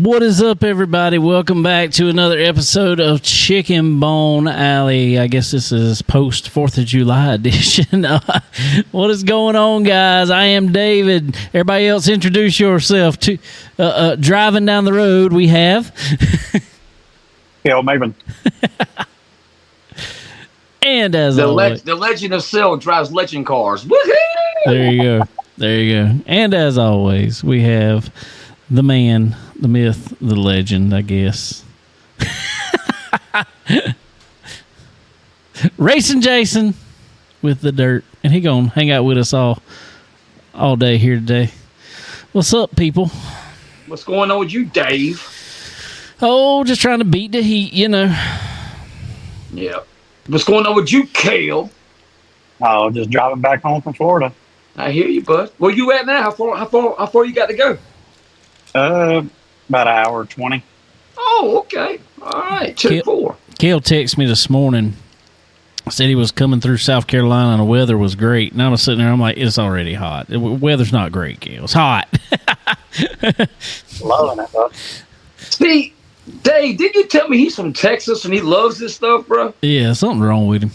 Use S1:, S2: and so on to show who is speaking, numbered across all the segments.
S1: What is up, everybody? Welcome back to another episode of Chicken Bone Alley. I guess this is post 4th of July edition. What is going on, guys? I am David. Everybody else, introduce yourself. To driving down the road, we have
S2: Cale, Maybin.
S1: And as always,
S3: the legend of Cale drives legend cars. Woohoo!
S1: There you go. There you go. And as always, we have the man, the myth, the legend, I guess. Racin Jason with the dirt. And he gonna hang out with us all day here today. What's up, people?
S3: What's going on with you, Dave?
S1: Oh, just trying to beat the heat, you know.
S3: Yeah. What's going on with you, Cale?
S2: Oh, just driving back home from Florida.
S3: I hear you, bud. Where you at now? How far you got to go?
S2: About an hour 20.
S3: Oh, okay. All right. 2-4.
S1: Cale texted me this morning. Said he was coming through South Carolina and the weather was great. And I was sitting there, I'm like, it's already hot. The weather's not great, Cale. It's hot.
S2: Loving it, bud.
S3: See, Dave, didn't you tell me he's from Texas and he loves this stuff, bro?
S1: Yeah, something wrong with him.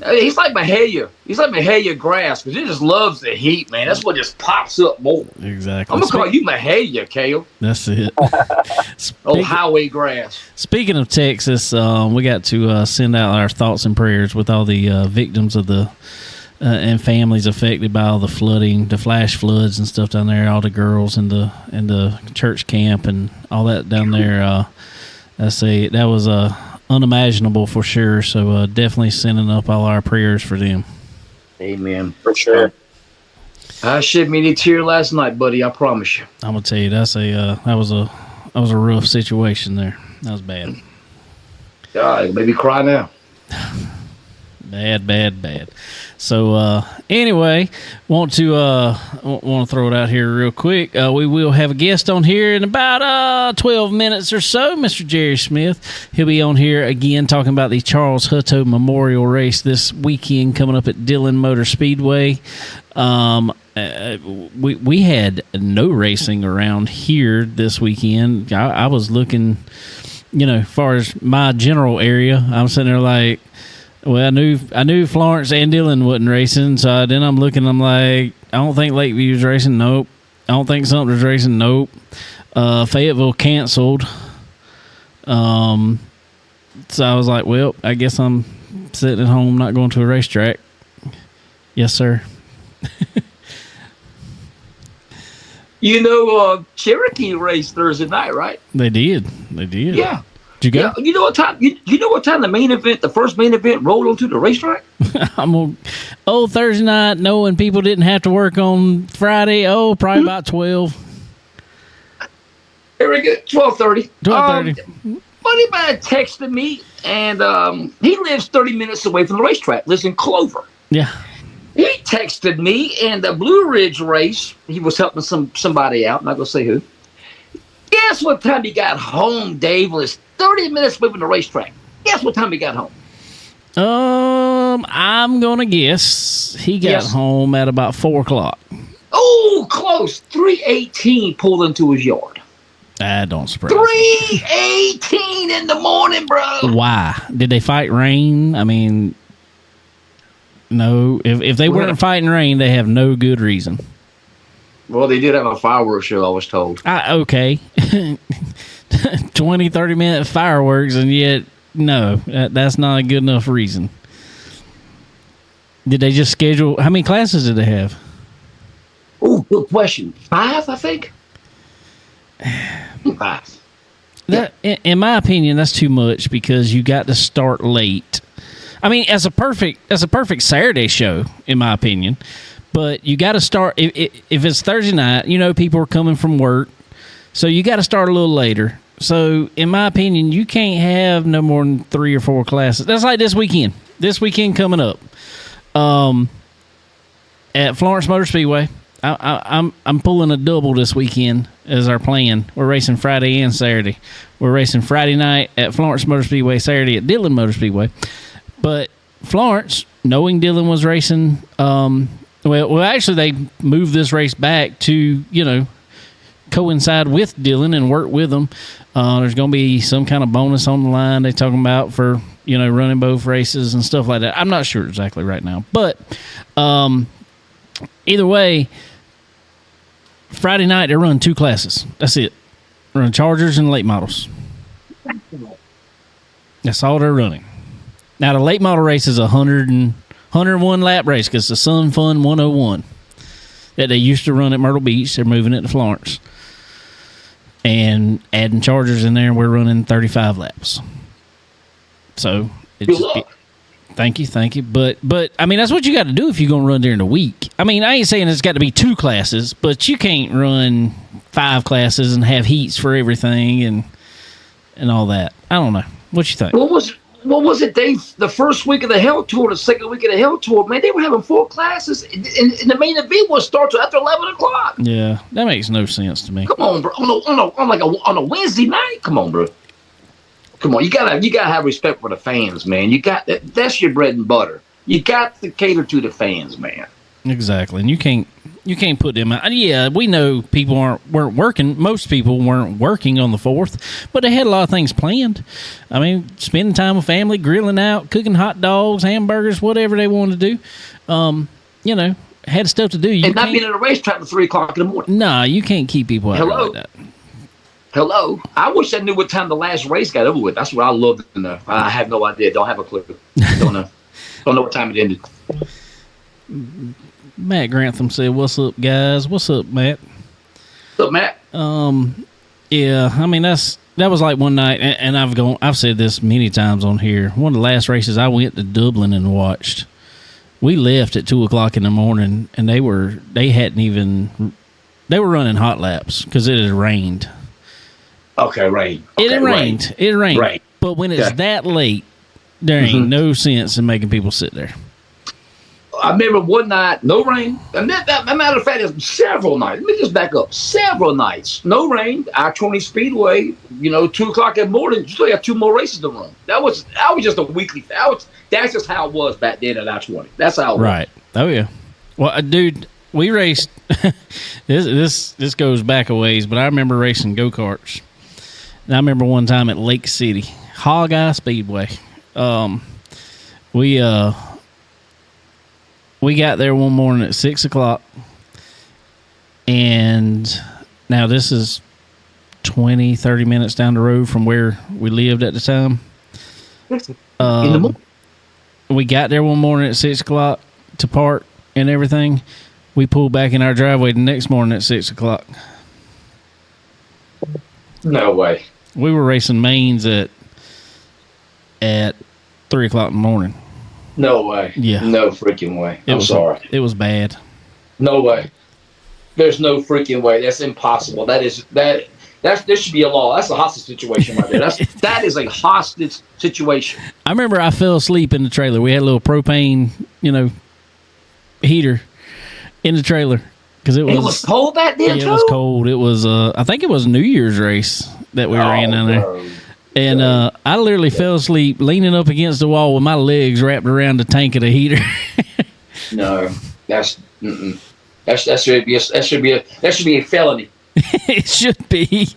S3: He's like Mahalia. He's like Mahalia grass because he just loves the heat, man. That's what just pops up more.
S1: Exactly.
S3: I'm going to call you Mahalia, Cale.
S1: That's it.
S3: Old highway grass.
S1: Speaking of Texas, we got to send out our thoughts and prayers with all the victims of the and families affected by all the flooding, the flash floods and stuff down there. All the girls in the church camp and all that down there. I say that was unimaginable for sure. So definitely sending up all our prayers for them.
S3: Amen.
S2: For sure.
S3: I shed me any tear last night, buddy. I promise you.
S1: I'm gonna tell you that was a rough situation there. That was bad.
S3: God, maybe cry now.
S1: Bad. So anyway, want to throw it out here real quick. We will have a guest on here in about 12 minutes or so, Mr. Jerry Smith. He'll be on here again talking about the Charles Hutto Memorial race this weekend coming up at Dillon Motor Speedway. We had no racing around here this weekend. I was looking, as far as my general area, I'm sitting there like, well, I knew Florence and Dillon wasn't racing, so then I'm looking, I'm like, I don't think Lakeview's racing, nope. I don't think Sumter's racing, nope. Fayetteville canceled. So I was like, well, I guess I'm sitting at home, not going to a racetrack. Yes, sir.
S3: Cherokee raced Thursday night, right?
S1: They did.
S3: Yeah.
S1: Did you go?
S3: Yeah, you know what time? You know what time the first main event rolled onto the racetrack?
S1: I'm on Thursday night, knowing people didn't have to work on Friday. Probably about 12.
S3: Very good. 12:30.
S1: 12:30.
S3: Buddy of mine texted me, and he lives 30 minutes away from the racetrack. Lives in Clover.
S1: Yeah.
S3: He texted me, and the Blue Ridge race. He was helping somebody out. I'm not gonna say who. Guess what time he got home, Dave? Was 30 minutes away from the racetrack. Guess what time he got home?
S1: I'm gonna guess he got home at about 4:00.
S3: Oh, close. 3:18 pulled into his yard.
S1: That don't surprise me.
S3: 3:18 in the morning, bro.
S1: Why? Did they fight rain? I mean, no. If they weren't fighting rain, they have no good reason.
S3: Well, they did have a fireworks show, I was told.
S1: Okay. 20, 30-minute fireworks, and yet, no, that's not a good enough reason. Did they just schedule, how many classes did they have?
S3: Oh, good question. 5, I think? 5.
S1: That, in my opinion, that's too much because you got to start late. I mean, as a perfect Saturday show, in my opinion. But you got to start, if it's Thursday night, people are coming from work. So you got to start a little later. So in my opinion, you can't have no more than 3 or 4 classes. That's like this weekend. This weekend coming up at Florence Motor Speedway. I'm pulling a double this weekend as our plan. We're racing Friday and Saturday. We're racing Friday night at Florence Motor Speedway, Saturday at Dillon Motor Speedway. But Florence, knowing Dillon was racing, well, actually they moved this race back to coincide with Dillon and work with them. There's going to be some kind of bonus on the line they're talking about for, running both races and stuff like that. I'm not sure exactly right now. But either way, Friday night they run 2 classes. That's it. Run Chargers and late models. That's all they're running. Now, the late model race is 101 lap race because it's the Sun Fun 101 that they used to run at Myrtle Beach. They're moving it to Florence and adding Chargers in there, and we're running 35 laps. So, thank you. But I mean, that's what you got to do if you're going to run during the week. I mean, I ain't saying it's got to be 2 classes, but you can't run 5 classes and have heats for everything and all that. I don't know. What you think?
S3: What was it, Dave? The first week of the Hell Tour, the second week of the Hell Tour, man, they were having 4 classes, and the main event was start after 11 o'clock.
S1: Yeah, that makes no sense to me.
S3: Come on, bro. On a Wednesday night. Come on, bro. Come on, you gotta have respect for the fans, man. That's your bread and butter. You got to cater to the fans, man.
S1: Exactly, and you can't put them out. Yeah, we know people weren't working. Most people weren't working on the 4th, but they had a lot of things planned. I mean, spending time with family, grilling out, cooking hot dogs, hamburgers, whatever they wanted to do. Had stuff to do.
S3: And not being at a racetrack at 3 o'clock in the morning.
S1: Nah, you can't keep people out like that.
S3: Hello. I wish I knew what time the last race got over with. That's what I love to know. I have no idea. Don't have a clue. Don't know. Don't know what time it ended.
S1: Matt Grantham said, "What's up, guys? What's up, Matt?
S3: What's up, Matt?"
S1: Yeah. I mean, that was like one night, and I've said this many times on here. One of the last races I went to Dublin and watched. We left at 2 o'clock in the morning, and they were running hot laps because it had rained.
S3: Okay, rain. Okay,
S1: it rained. It rained.
S3: Right.
S1: But when it's that late, there ain't no sense in making people sit there.
S3: I remember one night, no rain. And that matter of fact, it's several nights. Let me just back up. Several nights, no rain. I-20 Speedway, 2 o'clock in the morning, you still have 2 more races to run. That was just a weekly. That's just how it was back then at I-20. That's how it was.
S1: Right. Oh, yeah. Well, dude, we raced. This goes back a ways, but I remember racing go-karts. And I remember one time at Lake City, Hog-Eye Speedway. We got there one morning at 6 o'clock, and now this is 20, 30 minutes down the road from where we lived at the time.
S3: In the morning.
S1: We got there one morning at 6 o'clock to park and everything. We pulled back in our driveway the next morning at 6 o'clock.
S3: No way.
S1: We were racing mains at 3 o'clock in the morning.
S3: No way.
S1: Yeah.
S3: No freaking way. I'm sorry.
S1: It was bad.
S3: No way. There's no freaking way. That's impossible. There should be a law. That's a hostage situation right there. That is a hostage situation.
S1: I remember I fell asleep in the trailer. We had a little propane, heater in the trailer because it was
S3: cold that day.
S1: Yeah, it was cold. It was I think it was a New Year's race that we ran down there. And I literally fell asleep leaning up against the wall with my legs wrapped around the tank of the heater.
S3: No, that should be a felony.
S1: It should be.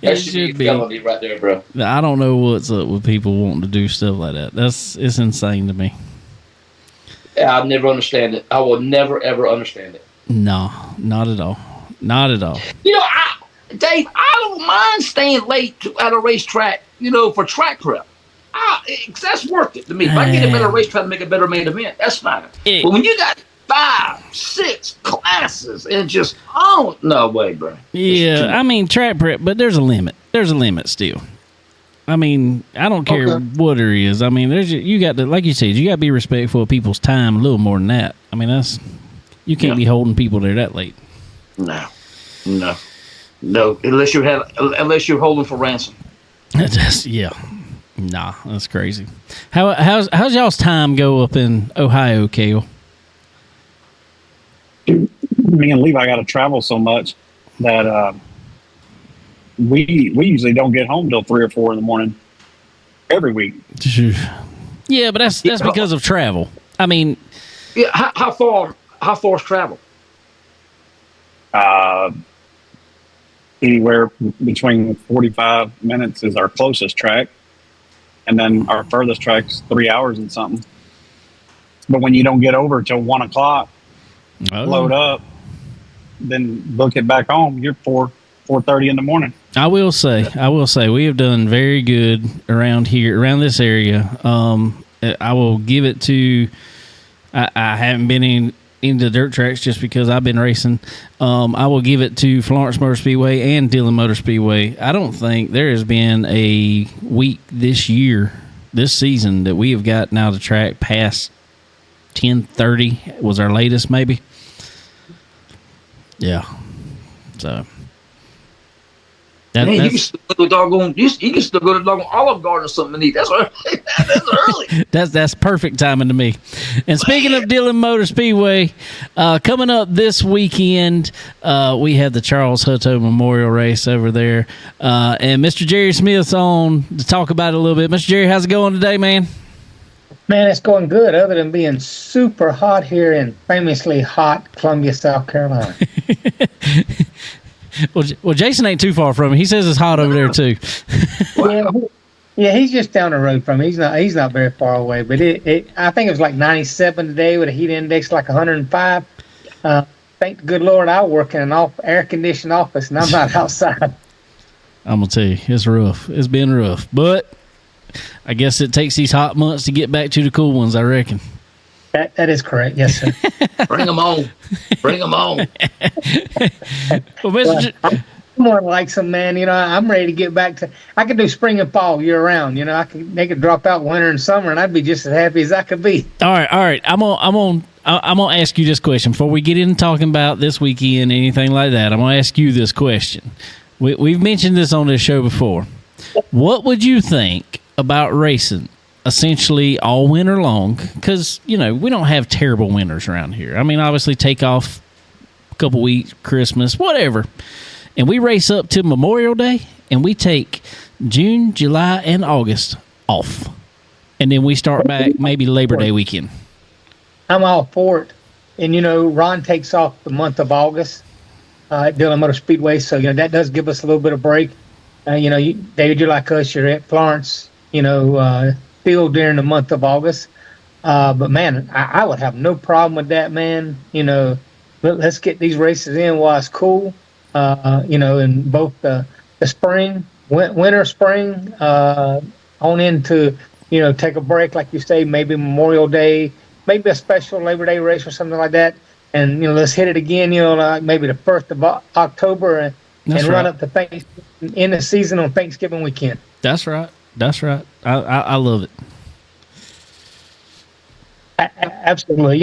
S3: That should be a felony right there, bro.
S1: I don't know what's up with people wanting to do stuff like that. It's insane to me.
S3: I'll never understand it. I will never ever understand it. No,
S1: not at all. Not at all.
S3: Dave, I don't mind staying late at a racetrack, for track prep. That's worth it to me. If I get a better racetrack to make a better main event, that's fine. But when you got 5, 6 classes and just, no way, bro.
S1: Yeah, I mean, track prep, but there's a limit. There's a limit still. I mean, I don't care what it is. I mean, you got to, like you said, you got to be respectful of people's time a little more than that. I mean, you can't be holding people there that late.
S3: No, unless you're holding for ransom.
S1: Nah, that's crazy. How's y'all's time go up in Ohio, Cale?
S2: Me and Levi got to travel so much that we usually don't get home till 3 or 4 in the morning every week.
S1: Yeah, but that's because of travel. I mean,
S3: how far is travel?
S2: anywhere between 45 minutes is our closest track. And then our furthest track's 3 hours and something. But when you don't get over till 1 o'clock, load up, then book it back home, you're 4:30 in the morning.
S1: I will say, we have done very good around here, around this area. I will give it to. I haven't been into dirt tracks just because I've been racing. I will give it to Florence Motor Speedway and Dillon Motor Speedway. I don't think there has been a week this season, that we have gotten out of the track past 10:30 was our latest, maybe. Yeah. So.
S3: Man, you can still go to doggone. You can still go to doggone Olive Garden or something to eat. That's early. That's early.
S1: That's perfect timing to me. And speaking of Dillon Motor Speedway, coming up this weekend, we have the Charles Hutto Memorial race over there, and Mr. Jerry Smith's on to talk about it a little bit. Mr. Jerry, how's it going today, man?
S4: Man, it's going good, other than being super hot here in famously hot Columbia, South Carolina.
S1: Well, Jason ain't too far from me. He says it's hot over there too.
S4: Yeah, he's just down the road from me. He's not very far away. But I think it was like 97 today with a heat index like 105. Thank the good Lord I work in an air-conditioned office, and I'm not outside.
S1: I'm going to tell you, it's rough. It's been rough. But I guess it takes these hot months to get back to the cool ones, I reckon.
S4: That is correct. Yes, sir.
S3: Bring them on. Bring them on.
S1: Well, Mr.
S4: I'm more like some man. I'm ready to get back to. I could do spring and fall year round. They could drop out winter and summer, and I'd be just as happy as I could be.
S1: All right. I'm gonna ask you this question before we get into talking about this weekend, anything like that. I'm gonna ask you this question. We've mentioned this on this show before. What would you think about racing essentially all winter long? Because we don't have terrible winters around here. I mean, obviously take off a couple weeks, Christmas, whatever, and we race up to Memorial Day, and we take June, July, and August off, and then we start back maybe Labor Day weekend.
S4: I'm all for it. And Ron takes off the month of August at Dillon Motor Speedway, so that does give us a little bit of break. David, you're like us. You're at Florence. Still during the month of August. But man, I would have no problem with that, man. Let's get these races in while it's cool. In both the spring, winter, spring, on into, take a break, like you say, maybe Memorial Day, maybe a special Labor Day race or something like that. And, let's hit it again, like maybe the 1st of October and run up to Thanksgiving, end the season on Thanksgiving weekend.
S1: That's right. I love it.
S4: Absolutely.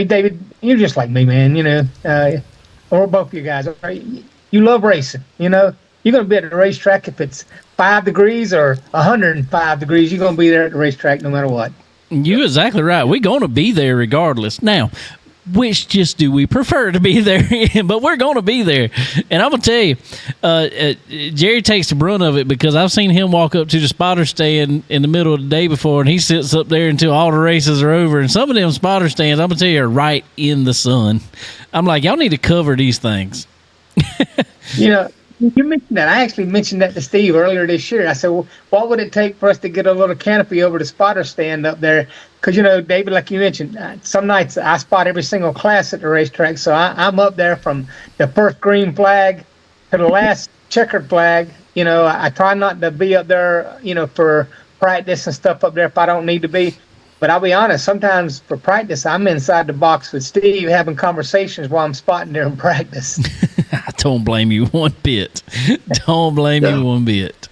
S4: David, you're just like me, man. Or both of you guys. You love racing. You're going to be at the racetrack if it's 5 degrees or 105 degrees. You're going to be there at the racetrack no matter what.
S1: You're exactly right. We're going to be there regardless. Now, which just do we prefer to be there in? But we're going to be there. And I'm going to tell you, Jerry takes the brunt of it because I've seen him walk up to the spotter stand in the middle of the day before, and he sits up there until all the races are over. And some of them spotter stands, I'm going to tell you, are right in the sun. I'm like, y'all need to cover these things.
S4: You mentioned that. I actually mentioned that to Steve earlier this year. I said, well, what would it take for us to get a little canopy over the spotter stand up there? Because, David, like you mentioned, some nights I spot every single class at the racetrack. So I'm up there from the first green flag to the last checkered flag. I try not to be up there, for practice and stuff up there if I don't need to be. But I'll be honest, sometimes for practice, I'm inside the box with Steve having conversations while I'm spotting during practice.
S1: I don't blame you one bit. Don't blame you one bit.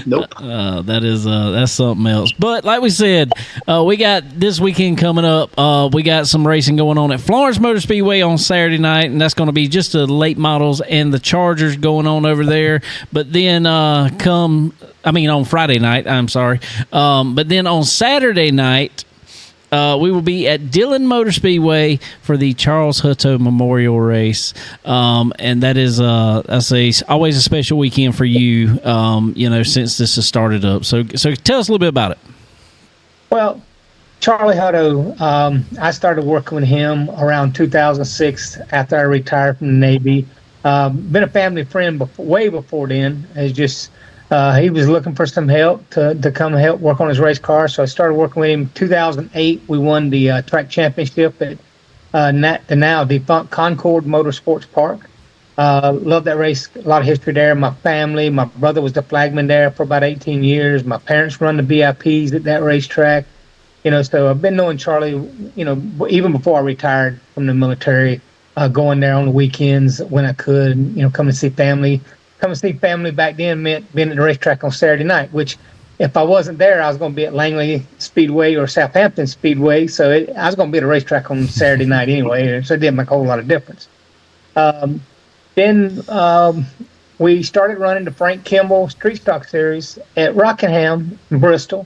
S3: Nope.
S1: That's something else. But like we said, we got this weekend coming up. We got some racing going on at Florence Motor Speedway on Saturday night, and that's going to be just the late models and the Chargers going on over there. But then on Friday night, I'm sorry. But then on Saturday night, we will be at Dillon Motor Speedway for the Charles Hutto Memorial race, and that is, always a special weekend for you, since this has started up. So tell us a little bit about it.
S4: Well, Charlie Hutto, I started working with him around 2006 after I retired from the Navy. Been a family friend way before then. It's just he was looking for some help to come help work on his race car. So I started working with him. 2008, we won the track championship at the now defunct Concord Motorsports Park. Love that race. A lot of history there. My family, my brother was the flagman there for about 18 years. My parents run the VIPs at that racetrack. So I've been knowing Charlie, even before I retired from the military, going there on the weekends when I could, come to see family. Come to see family back then meant being at the racetrack on Saturday night, which if I wasn't there, I was going to be at Langley Speedway or Southampton Speedway. So I was going to be at a racetrack on Saturday night anyway. So it didn't make a whole lot of difference. Then we started running the Frank Kimball Street Stock Series at Rockingham, Bristol,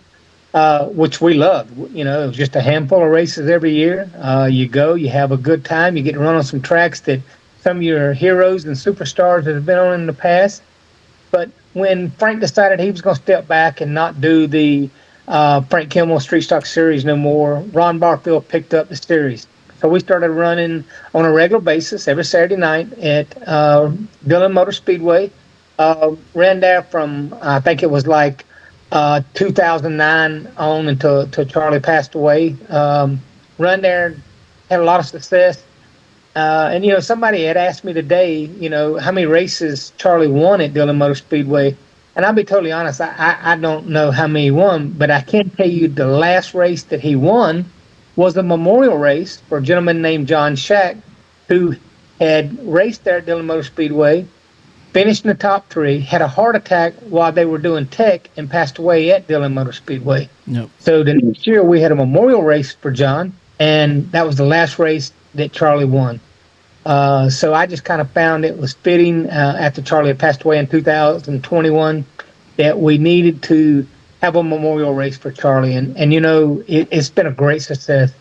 S4: which we loved. It was just a handful of races every year. You go, you have a good time. You get to run on some tracks that some of your heroes and superstars that have been on in the past. But when Frank decided he was going to step back and not do the Frank Kimball Street Stock Series no more, Ron Barfield picked up the series. So we started running on a regular basis every Saturday night at Dillon Motor Speedway. Ran there from, I think it was like 2009 on until Charlie passed away. Run there, had a lot of success. And somebody had asked me today, how many races Charlie won at Dillon Motor Speedway. And I'll be totally honest, I don't know how many he won, but I can tell you the last race that he won was a memorial race for a gentleman named John Shack, who had raced there at Dillon Motor Speedway, finished in the top 3, had a heart attack while they were doing tech, and passed away at Dillon Motor Speedway.
S1: Yep.
S4: So the next year we had a memorial race for John, and that was the last race that Charlie won. So I just kind of found it was fitting after Charlie had passed away in 2021 that we needed to have a memorial race for Charlie. And it's been a great success.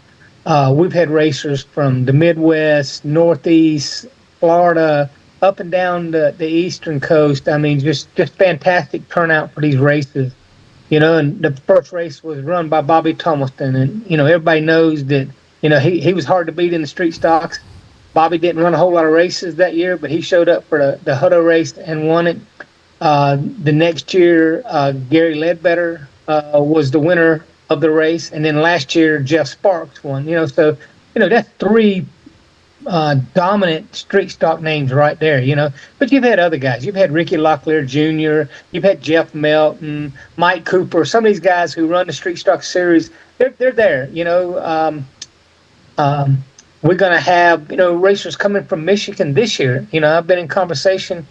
S4: We've had racers from the Midwest, Northeast, Florida, up and down the Eastern Coast. I mean, just fantastic turnout for these races. And the first race was run by Bobby Thomaston. And, everybody knows that, he was hard to beat in the street stocks. Bobby didn't run a whole lot of races that year, but he showed up for the Hutto race and won it. The next year, Gary Ledbetter was the winner of the race. And then last year, Jeff Sparks won. So, that's 3 dominant street stock names right there, But you've had other guys. You've had Ricky Locklear Jr., you've had Jeff Melton, Mike Cooper, some of these guys who run the street stock series. They're there, we're going to have, racers coming from Michigan this year. I've been in conversation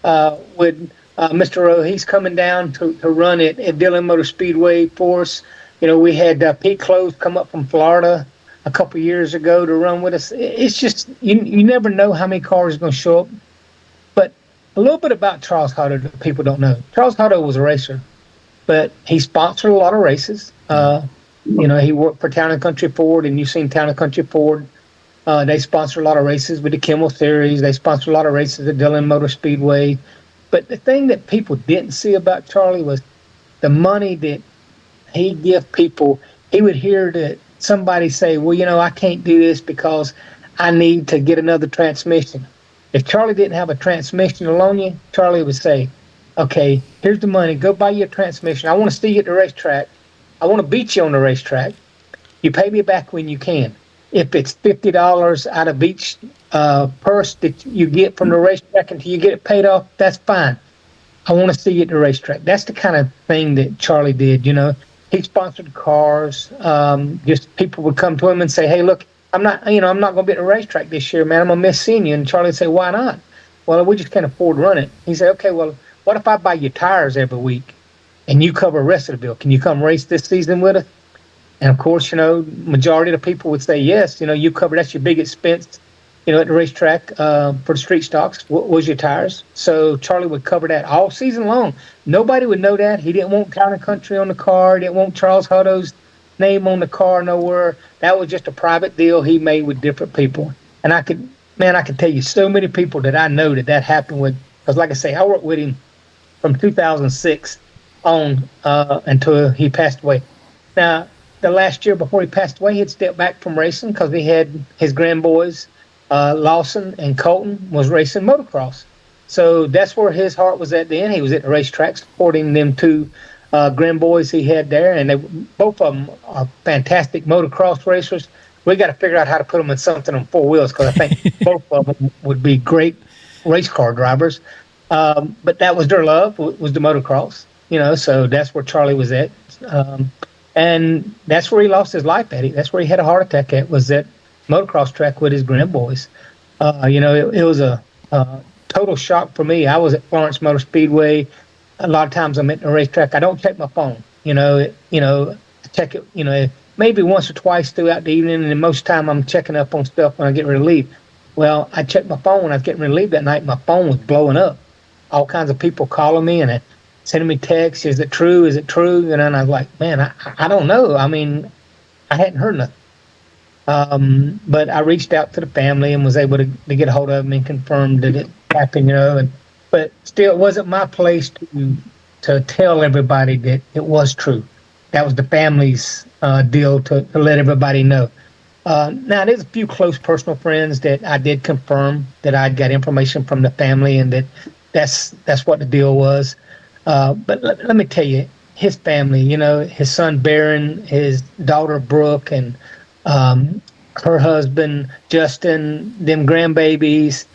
S4: with Mr. Rowe. He's coming down to run at Dillon Motor Speedway for us. We had Pete Close come up from Florida a couple years ago to run with us. It's just, you never know how many cars are going to show up. But a little bit about Charles Hutto that people don't know. Charles Hutto was a racer, but he sponsored a lot of races. He worked for Town & Country Ford, and you've seen Town & Country Ford. They sponsor a lot of races with the Kimball Series. They sponsor a lot of races at Dillon Motor Speedway. But the thing that people didn't see about Charlie was the money that he give people. He would hear that somebody say, well, I can't do this because I need to get another transmission. If Charlie didn't have a transmission to loan you, Charlie would say, okay, here's the money. Go buy your transmission. I want to see you at the racetrack. I want to beat you on the racetrack. You pay me back when you can. If it's $50 out of each purse that you get from the racetrack until you get it paid off, that's fine. I want to see you at the racetrack. That's the kind of thing that Charlie did, He sponsored cars. Just people would come to him and say, hey, look, I'm not going to be at the racetrack this year, man. I'm going to miss seeing you. And Charlie would say, why not? Well, we just can't afford to run it. He said, okay, well, what if I buy you tires every week and you cover the rest of the bill? Can you come race this season with us? And of course, majority of the people would say yes. You cover, that's your big expense, at the racetrack for the street stocks was your tires. So Charlie would cover that all season long. Nobody would know that. He didn't want Town & Country on the car. He didn't want Charles Hutto's name on the car nowhere. That was just a private deal he made with different people. And I could tell you so many people that I know that happened with. Because like I say, I worked with him from 2006 on until he passed away. Now, the last year before he passed away, he'd stepped back from racing because he had his grandboys Lawson and Colton was racing motocross. So that's where his heart was at then. He was at the racetrack supporting them two grand boys he had there, and they both of them are fantastic motocross racers. We got to figure out how to put them in something on four wheels, because I think both of them would be great race car drivers. But that was their love, was the motocross, so that's where Charlie was at. And that's where he lost his life at. That's where he had a heart attack at, was that motocross track with his grand boys. It was a total shock for me. I was at Florence Motor Speedway. A lot of times I'm at the racetrack. I don't check my phone. I check it, maybe once or twice throughout the evening, and then most of the time I'm checking up on stuff when I get ready to leave. Well, I checked my phone when I was getting ready to leave that night. My phone was blowing up. All kinds of people calling me and sending me texts. Is it true? Is it true? And then I was like, man, I don't know. I mean, I hadn't heard nothing. But I reached out to the family and was able to get a hold of them and confirm that it happened, But still, it wasn't my place to tell everybody that it was true. That was the family's deal to let everybody know. Now, there's a few close personal friends that I did confirm that I'd got information from the family and that's what the deal was. But let me tell you, his family, his son Barron, his daughter Brooke, and her husband Justin, them grandbabies,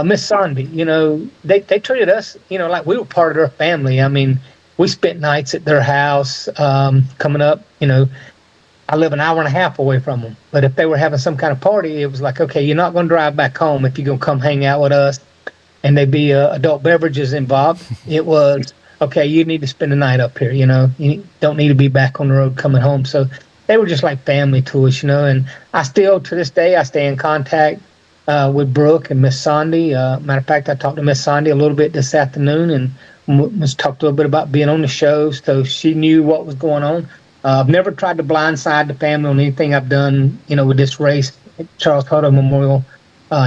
S4: Miss Sandy, they treated us, like we were part of their family. I mean, we spent nights at their house. Coming up, I live an hour and a half away from them. But if they were having some kind of party, it was like, okay, you're not going to drive back home if you're going to come hang out with us. And there'd be adult beverages involved. It was, okay, you need to spend the night up here, You don't need to be back on the road coming home. So they were just like family to us, And I still, to this day, I stay in contact with Brooke and Miss Sandy. Matter of fact, I talked to Miss Sandy a little bit this afternoon and was talked a little bit about being on the show, so she knew what was going on. I've never tried to blindside the family on anything I've done, with this race at Charles Hutto Memorial.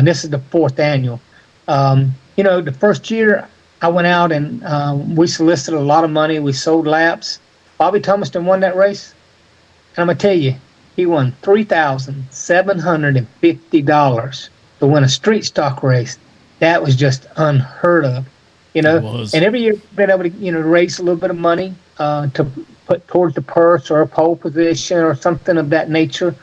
S4: This is the 4th annual. The first year I went out and we solicited a lot of money. We sold laps. Bobby Thomaston won that race. And I'm going to tell you, he won $3,750 to win a street stock race. That was just unheard of, And every year we've been able to, raise a little bit of money to put towards the purse or a pole position or something of that nature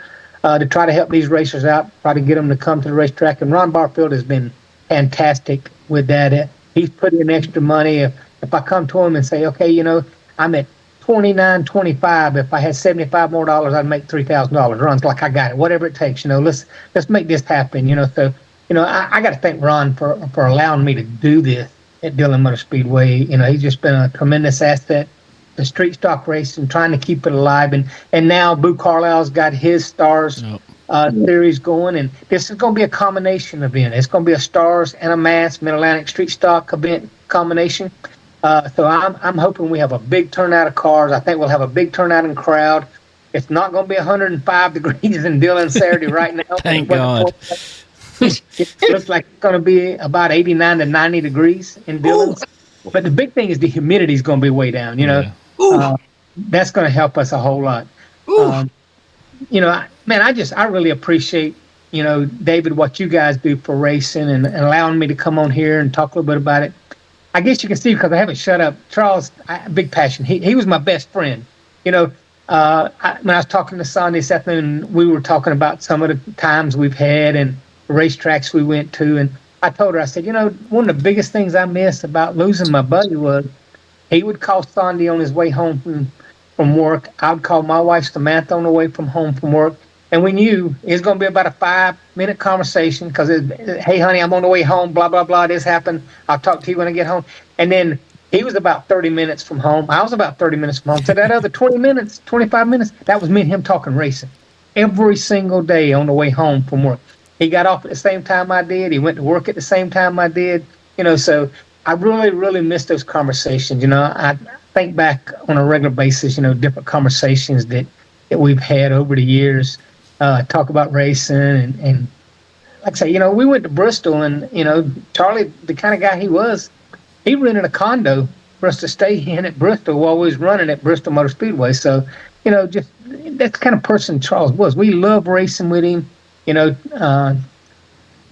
S4: to try to help these racers out, try to get them to come to the racetrack. And Ron Barfield has been fantastic with that. He's put in extra money. If I come to him and say, okay, I'm at $29.25. If I had $75 more, I'd make $3,000. Ron's like, I got it. Whatever it takes, let's make this happen. So, I got to thank Ron for allowing me to do this at Dillon Motor Speedway. He's just been a tremendous asset. The street stock racing, trying to keep it alive, and now Boo Carlisle's got his Stars series going, and this is going to be a combination event. It's going to be a Stars and a Mass Mid-Atlantic street stock event combination. So I'm hoping we have a big turnout of cars. I think we'll have a big turnout in crowd. It's not going to be 105 degrees in Dillon Saturday right now.
S1: Thank God.
S4: It looks like it's going to be about 89 to 90 degrees in Dillon. But the big thing is the humidity is going to be way down. That's going to help us a whole lot. I really appreciate, David, what you guys do for racing and allowing me to come on here and talk a little bit about it. I guess you can see because I haven't shut up. Charles, big passion. He was my best friend. When I was talking to Sandy this afternoon, we were talking about some of the times we've had and racetracks we went to, and I told her, I said, one of the biggest things I missed about losing my buddy was he would call Sandy on his way home from work. I would call my wife Samantha on the way home from work, and we knew it was going to be about a 5-minute conversation because, hey, honey, I'm on the way home, blah, blah, blah, this happened. I'll talk to you when I get home. And then he was about 30 minutes from home. I was about 30 minutes from home. So that other 20 minutes, 25 minutes, that was me and him talking racing every single day on the way home from work. He got off at the same time I did. He went to work at the same time I did. So I really, really miss those conversations. I think back on a regular basis, different conversations that we've had over the years, talk about racing. And like I say, we went to Bristol and, Charlie, the kind of guy he was, he rented a condo for us to stay in at Bristol while we was running at Bristol Motor Speedway. So, just that's the kind of person Charles was. We love racing with him.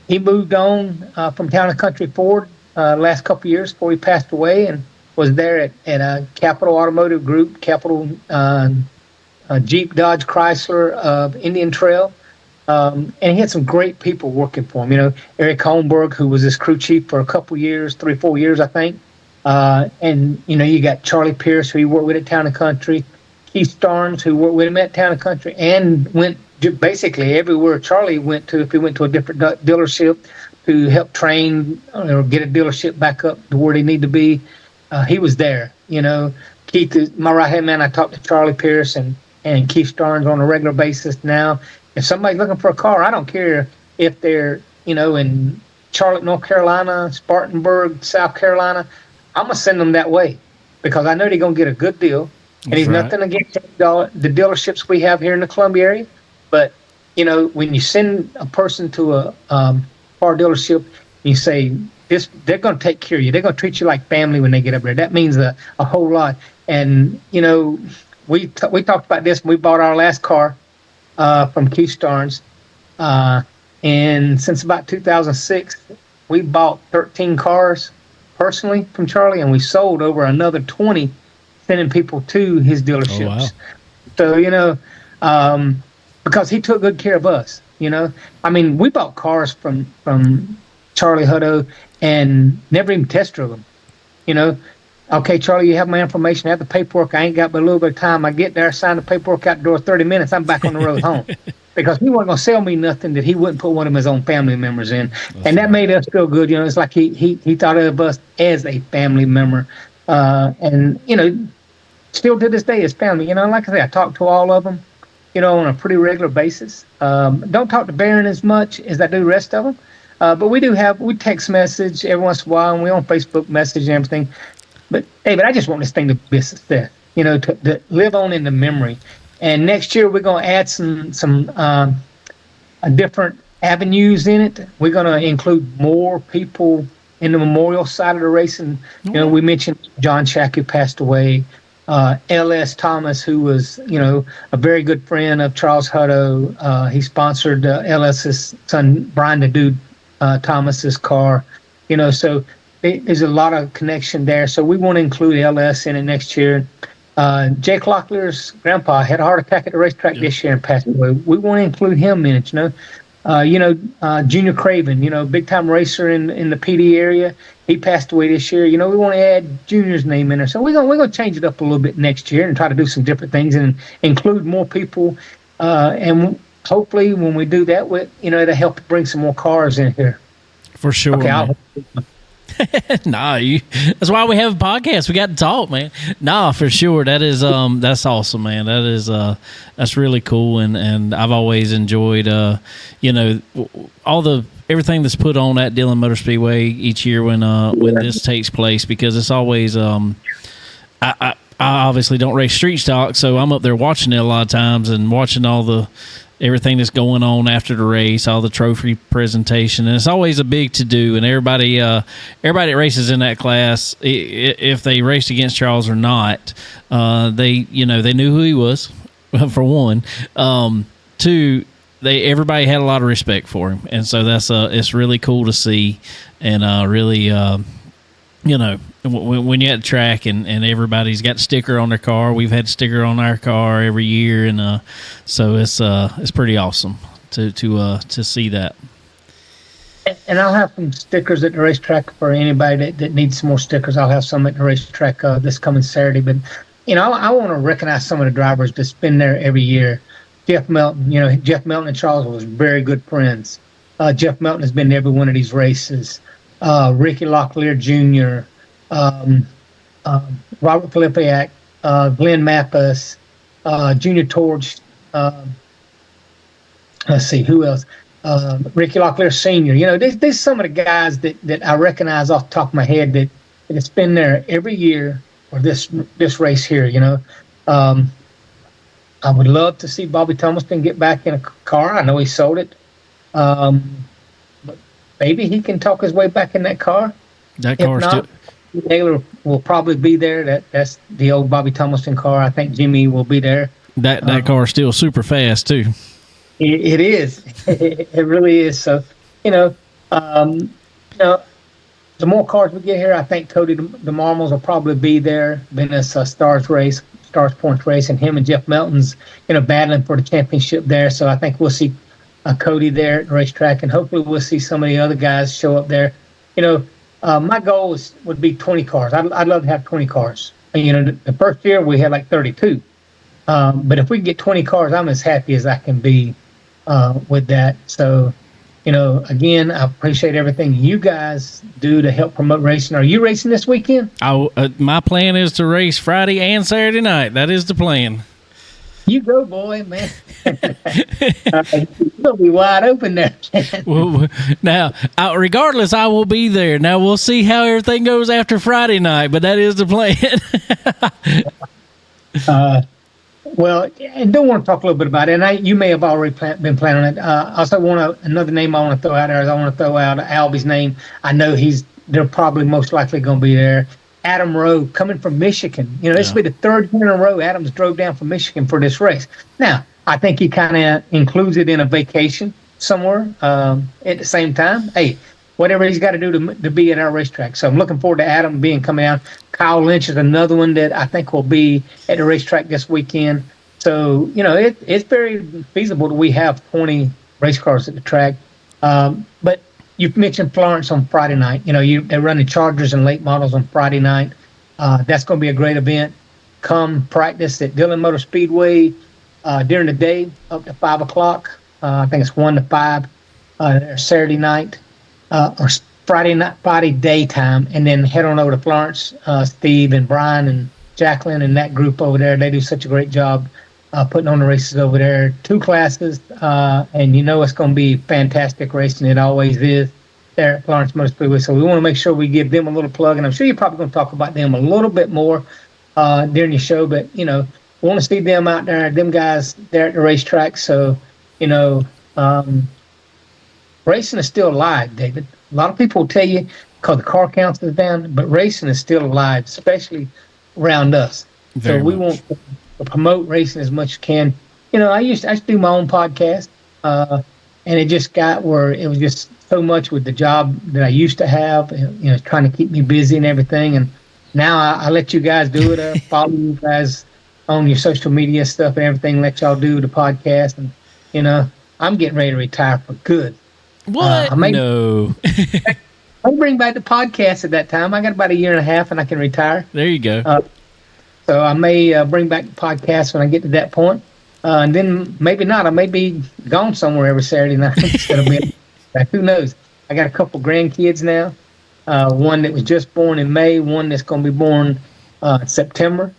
S4: he moved on from Town and Country Ford last couple of years before he passed away, and was there at Capital Automotive Group, Capital Jeep, Dodge, Chrysler of Indian Trail. And he had some great people working for him. Eric Holmberg, who was his crew chief for a couple years, 3-4 years, I think. And you got Charlie Pierce, who he worked with at Town and Country, Keith Starnes, who worked with him at Town and Country, and went basically everywhere Charlie went to. If he went to a different dealership to help train or get a dealership back up to where they need to be, he was there. Keith is my right hand man. I talked to Charlie Pierce and Keith Starnes on a regular basis now. If somebody's looking for a car, I don't care if they're in Charlotte, North Carolina, Spartanburg, South Carolina. I'm gonna send them that way because I know they're gonna get a good deal. And he's nothing against the dealerships we have here in the Columbia area, but when you send a person to a car dealership, you say this, they're gonna take care of you. They're gonna treat you like family when they get up there. That means a whole lot. And we talked about this when we bought our last car from Keith Starnes, and since about 2006, we bought 13 cars personally from Charlie, and we sold over another 20, sending people to his dealerships. Oh, wow. So because he took good care of us. We bought cars from Charlie Hutto and never even test drove them. Okay, Charlie, you have my information. I have the paperwork. I ain't got but a little bit of time. I get there, sign the paperwork out the door, 30 minutes, I'm back on the road home. Because he wasn't going to sell me nothing that he wouldn't put one of his own family members in. That made us feel good. It's like he thought of us as a family member. And still to this day, as family. Like I said, I talk to all of them, on a pretty regular basis. Don't talk to Barron as much as I do the rest of them. But we text message every once in a while, and we on Facebook message and everything. But David, I just want this thing to be a success, to live on in the memory. And next year we're going to add some different avenues in it. We're going to include more people in the memorial side of the racing. We mentioned John Shack, who passed away. L.S. Thomas, who was, a very good friend of Charles Hutto. He sponsored L.S.'s son, Brian the Dude Thomas's car. So there's a lot of connection there. So we want to include L.S. in it next year. Jake Locklear's grandpa had a heart attack at the racetrack this year and passed away. We want to include him in it, Junior Craven, big time racer in the PD area. He passed away this year. We want to add Junior's name in there. So we're gonna change it up a little bit next year and try to do some different things and include more people. And hopefully when we do that, it'll help bring some more cars in here.
S1: For sure. Okay, that's why we have a podcast. We got to talk, man. For sure. That is that's awesome, man. That is that's really cool, and I've always enjoyed everything that's put on at Dillon Motor Speedway each year when this takes place, because it's always I obviously don't race street stock, so I'm up there watching it a lot of times and watching everything that's going on after the race, all the trophy presentation, and it's always a big to-do, and everybody that races in that class, if they raced against Charles or not, they knew who he was, for one. Two, everybody had a lot of respect for him, and so that's it's really cool to see, and really when you're at the track and everybody's got a sticker on their car. We've had a sticker on our car every year, and so it's pretty awesome to see that.
S4: And I'll have some stickers at the racetrack for anybody that needs some more stickers. I'll have some at the racetrack this coming Saturday. But I want to recognize some of the drivers that's been there every year. Jeff Melton, Jeff Melton and Charles was very good friends. Jeff Melton has been to every one of these races. Ricky Locklear Jr., Robert Filipiak, Glenn Mappus, Junior Torch, let's see, who else? Ricky Locklear Sr. There's some of the guys that I recognize off the top of my head that has been there every year for this race here, I would love to see Bobby Thomaston get back in a car. I know he sold it. But maybe he can talk his way back in that car.
S1: That car still...
S4: Naylor will probably be there. That's the old Bobby Thomaston car. I think Jimmy will be there.
S1: That car is still super fast too.
S4: It is. It really is. So, You know, the more cars we get here, I think Cody the Marmals will probably be there. Been this Stars Points race, and him and Jeff Melton's, battling for the championship there. So I think we'll see Cody there at the racetrack, and hopefully we'll see some of the other guys show up there. My goal would be 20 cars. I'd love to have 20 cars. The first year we had like 32. But if we can get 20 cars, I'm as happy as I can be with that. So, again, I appreciate everything you guys do to help promote racing. Are you racing this weekend?
S1: My plan is to race Friday and Saturday night. That is the plan.
S4: You go, boy, man. You'll be wide open there.
S1: Well, now, regardless, I will be there. Now, we'll see how everything goes after Friday night, but that is the plan.
S4: Well, and don't want to talk a little bit about it. And you may have already been planning on it. Also, another name I want to throw out there is I want to throw out Albie's name. I know they're probably most likely going to be there. Adam Rowe coming from Michigan. This will be the third year in a row Adams drove down from Michigan for this race. Now, I think he kind of includes it in a vacation somewhere at the same time. Hey, whatever he's got to do to be at our racetrack. So I'm looking forward to Adam coming out. Kyle Lynch is another one that I think will be at the racetrack this weekend. So, it's very feasible that we have 20 race cars at the track. But you mentioned Florence on Friday night. They're running Chargers and late models on Friday night. That's going to be a great event. Come practice at Dillon Motor Speedway during the day up to 5 o'clock. I think it's 1 to 5 Saturday night or Friday daytime, and then head on over to Florence. Steve and Brian and Jacqueline and that group over there, they do such a great job putting on the races over there. 2 classes, and it's going to be fantastic racing. It always is there at Florence Motor Speedway. So we want to make sure we give them a little plug, and I'm sure you're probably going to talk about them a little bit more during your show. But we want to see them out there, them guys there at the racetrack. So racing is still alive, David. A lot of people will tell you because the car counts is down, but racing is still alive, especially around us.
S1: Very
S4: so we
S1: much.
S4: want to promote racing as much as can. I used to do my own podcast, and it just got where it was just so much with the job that I used to have, trying to keep me busy and everything. And now I let you guys do it. I follow you guys on your social media stuff and everything, let y'all do the podcast. And, I'm getting ready to retire for good.
S1: What? No.
S4: I'll bring back the podcast at that time. I got about a year and a half, and I can retire.
S1: There you go.
S4: So I may bring back the podcast when I get to that point. And then maybe not. I may be gone somewhere every Saturday night instead of being back. Who knows? I got a couple grandkids now. One that was just born in May, one that's going to be born in September.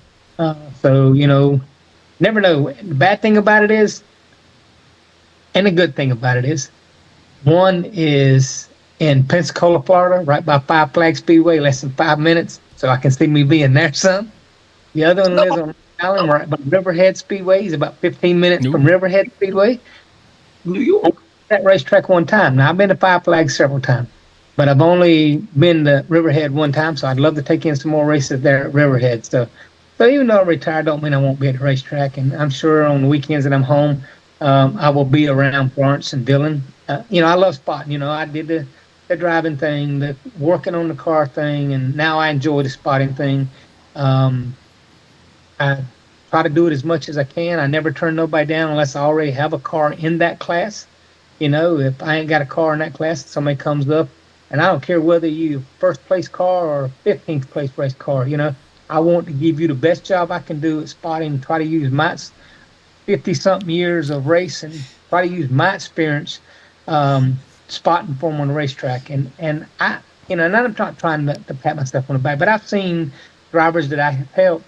S4: So, never know. The bad thing about it is, and the good thing about it is, one is in Pensacola, Florida, right by Five Flag Speedway, less than 5 minutes, so I can see me being there some. The other one lives on Island, right by Riverhead Speedway. He's about 15 minutes from Riverhead Speedway.
S3: New York.
S4: That racetrack one time. Now, I've been to Five Flags several times, but I've only been to Riverhead one time, so I'd love to take in some more races there at Riverhead. So even though I'm retired, don't mean I won't be at the racetrack, and I'm sure on the weekends that I'm home, I will be around Florence and Dillon. I love spotting. I did the driving thing, the working on the car thing, and now I enjoy the spotting thing. I try to do it as much as I can. I never turn nobody down unless I already have a car in that class. If I ain't got a car in that class, somebody comes up, and I don't care whether you first place car or 15th place race car. I want to give you the best job I can do at spotting. Try to use my 50-something years of racing. Try to use my experience spotting for them on the racetrack. And I, and I'm not trying to pat myself on the back, but I've seen drivers that I have helped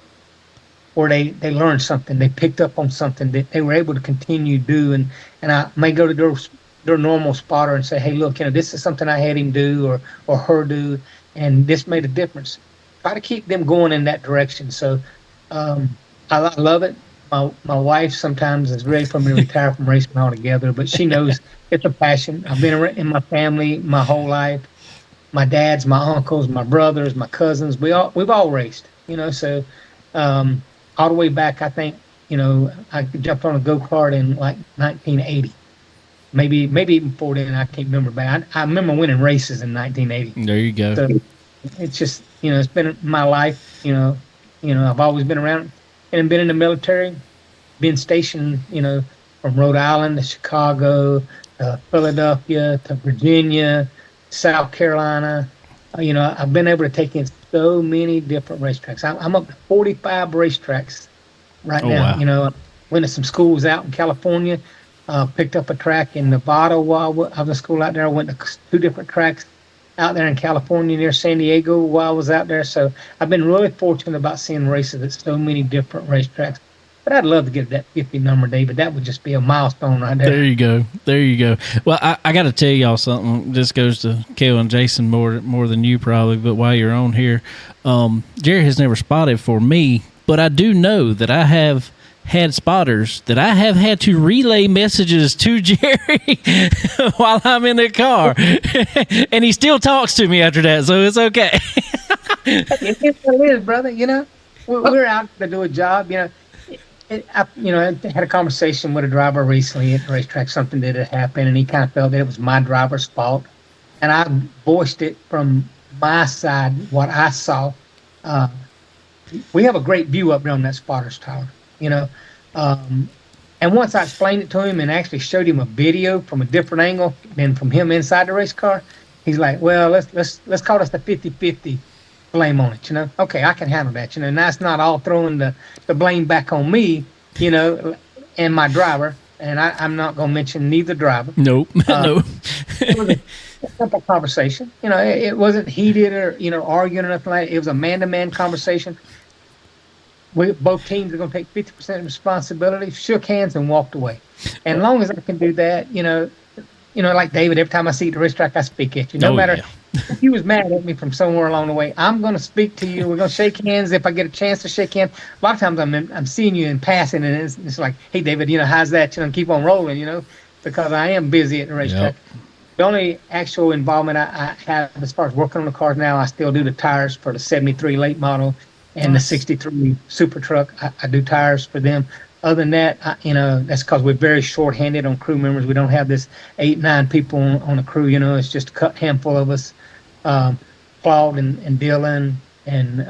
S4: where they learned something, they picked up on something that they were able to continue to do. And I may go to their normal spotter and say, hey, look, this is something I had him do or her do, and this made a difference. Try to keep them going in that direction. So I love it. My wife sometimes is ready for me to retire from racing altogether, but she knows it's a passion. I've been in my family my whole life. My dads, my uncles, my brothers, my cousins, we've all raced, so all the way back, I think, I jumped on a go-kart in like 1980. maybe even before then. I can't remember, but I remember winning races in 1980.
S1: There you go.
S4: So it's just, it's been my life. I've always been around and been in the military, been stationed, from Rhode Island to Chicago, to Philadelphia, to Virginia, South Carolina. I've been able to take in so many different racetracks. I'm up to 45 racetracks right now.
S1: Wow.
S4: Went to some schools out in California, picked up a track in Nevada while I was in school out there. I went to 2 different tracks out there in California near San Diego while I was out there. So I've been really fortunate about seeing races at so many different racetracks. But I'd love to get that 50 number, David. That would just be a milestone right there.
S1: There you go. Well, I got to tell y'all something. This goes to Cale and Jason more than you probably, but while you're on here, Jerry has never spotted for me, but I do know that I have had spotters that I have had to relay messages to Jerry while I'm in the car, and he still talks to me after that, so it's okay.
S4: It is, brother. We're out to do a job. I had a conversation with a driver recently at the racetrack. Something that had happened, and he kind of felt that it was my driver's fault. And I voiced it from my side, what I saw. We have a great view up there on that spotter's tower, and once I explained it to him and actually showed him a video from a different angle than from him inside the race car, he's like, "Well, let's call this the 50-50 blame on it." Okay, I can handle that. Now it's not all throwing the blame back on me, and my driver. And I'm not going to mention neither driver.
S1: Nope. No.
S4: It was a simple conversation. It wasn't heated or arguing or nothing like that. It was a man-to-man conversation. Both teams are going to take 50% responsibility, shook hands, and walked away. And as long as I can do that, like David, every time I see you at the racetrack, I speak at you. No matter if you was mad at me from somewhere along the way, I'm going to speak to you. We're going to shake hands if I get a chance to shake hands. A lot of times I'm seeing you in passing, and it's like, "Hey, David, how's that?" Keep on rolling, because I am busy at the racetrack. Yep. The only actual involvement I have as far as working on the cars now, I still do the tires for the 73 late model and the 63 Super Truck. I do tires for them. Other than that, that's because we're very short-handed on crew members. We don't have this 8-9 people on the crew. It's just a handful of us. Claude and Dillon and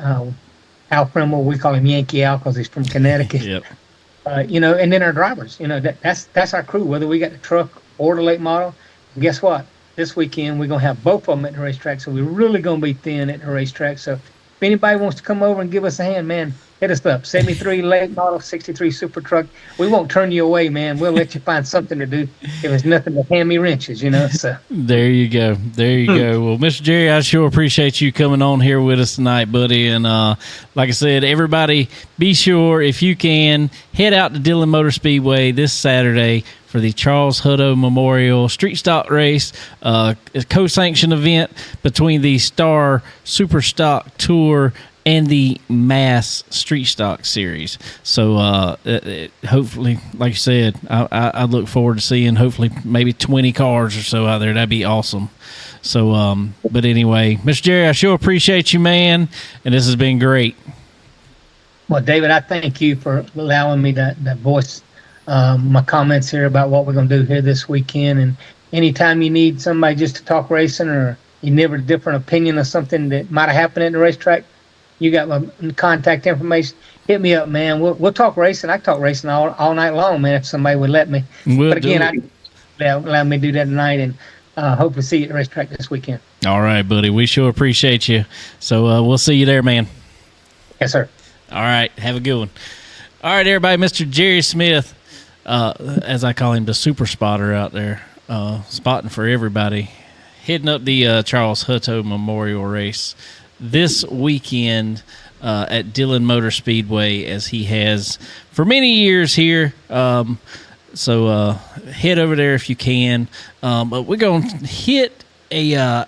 S4: Al Frimmel. We call him Yankee Al because he's from Connecticut.
S1: Yep.
S4: And then our drivers. That's our crew. Whether we got the truck or the late model. And guess what? This weekend we're gonna have both of them at the racetrack. So we're really gonna be thin at the racetrack. So if anybody wants to come over and give us a hand, man, hit us up. 73 late model, 63 Super Truck. We won't turn you away, man. We'll let you find something to do if it's nothing but hand me wrenches, So
S1: there you go. Well, Mr. Jerry, I sure appreciate you coming on here with us tonight, buddy. And like I said, everybody, be sure if you can head out to Dillon Motor Speedway this Saturday for the Charles Hutto Memorial Street Stock Race, a co-sanctioned event between the Star Super Stock Tour and the Mass Street Stock Series. So hopefully, like you said, I look forward to seeing hopefully maybe 20 cars or so out there. That'd be awesome. So, but anyway, Mr. Jerry, I sure appreciate you, man, and this has been great.
S4: Well, David, I thank you for allowing me to voice my comments here about what we're going to do here this weekend. And anytime you need somebody just to talk racing, or you need a different opinion of something that might have happened at the racetrack, you got my contact information. Hit me up, man. We'll talk racing. I talk racing all night long, man, if somebody would let me. But again, allow me to do that tonight, and hope to see you at the racetrack this weekend. All
S1: right, buddy. We sure appreciate you. So we'll see you there, man.
S4: Yes, sir.
S1: All right. Have a good one. All right, everybody. Mr. Jerry Smith, as I call him, the super spotter out there, spotting for everybody, heading up the Charles Hutto Memorial Race this weekend at Dillon Motor Speedway, as he has for many years here. So head over there if you can. But we're going to hit a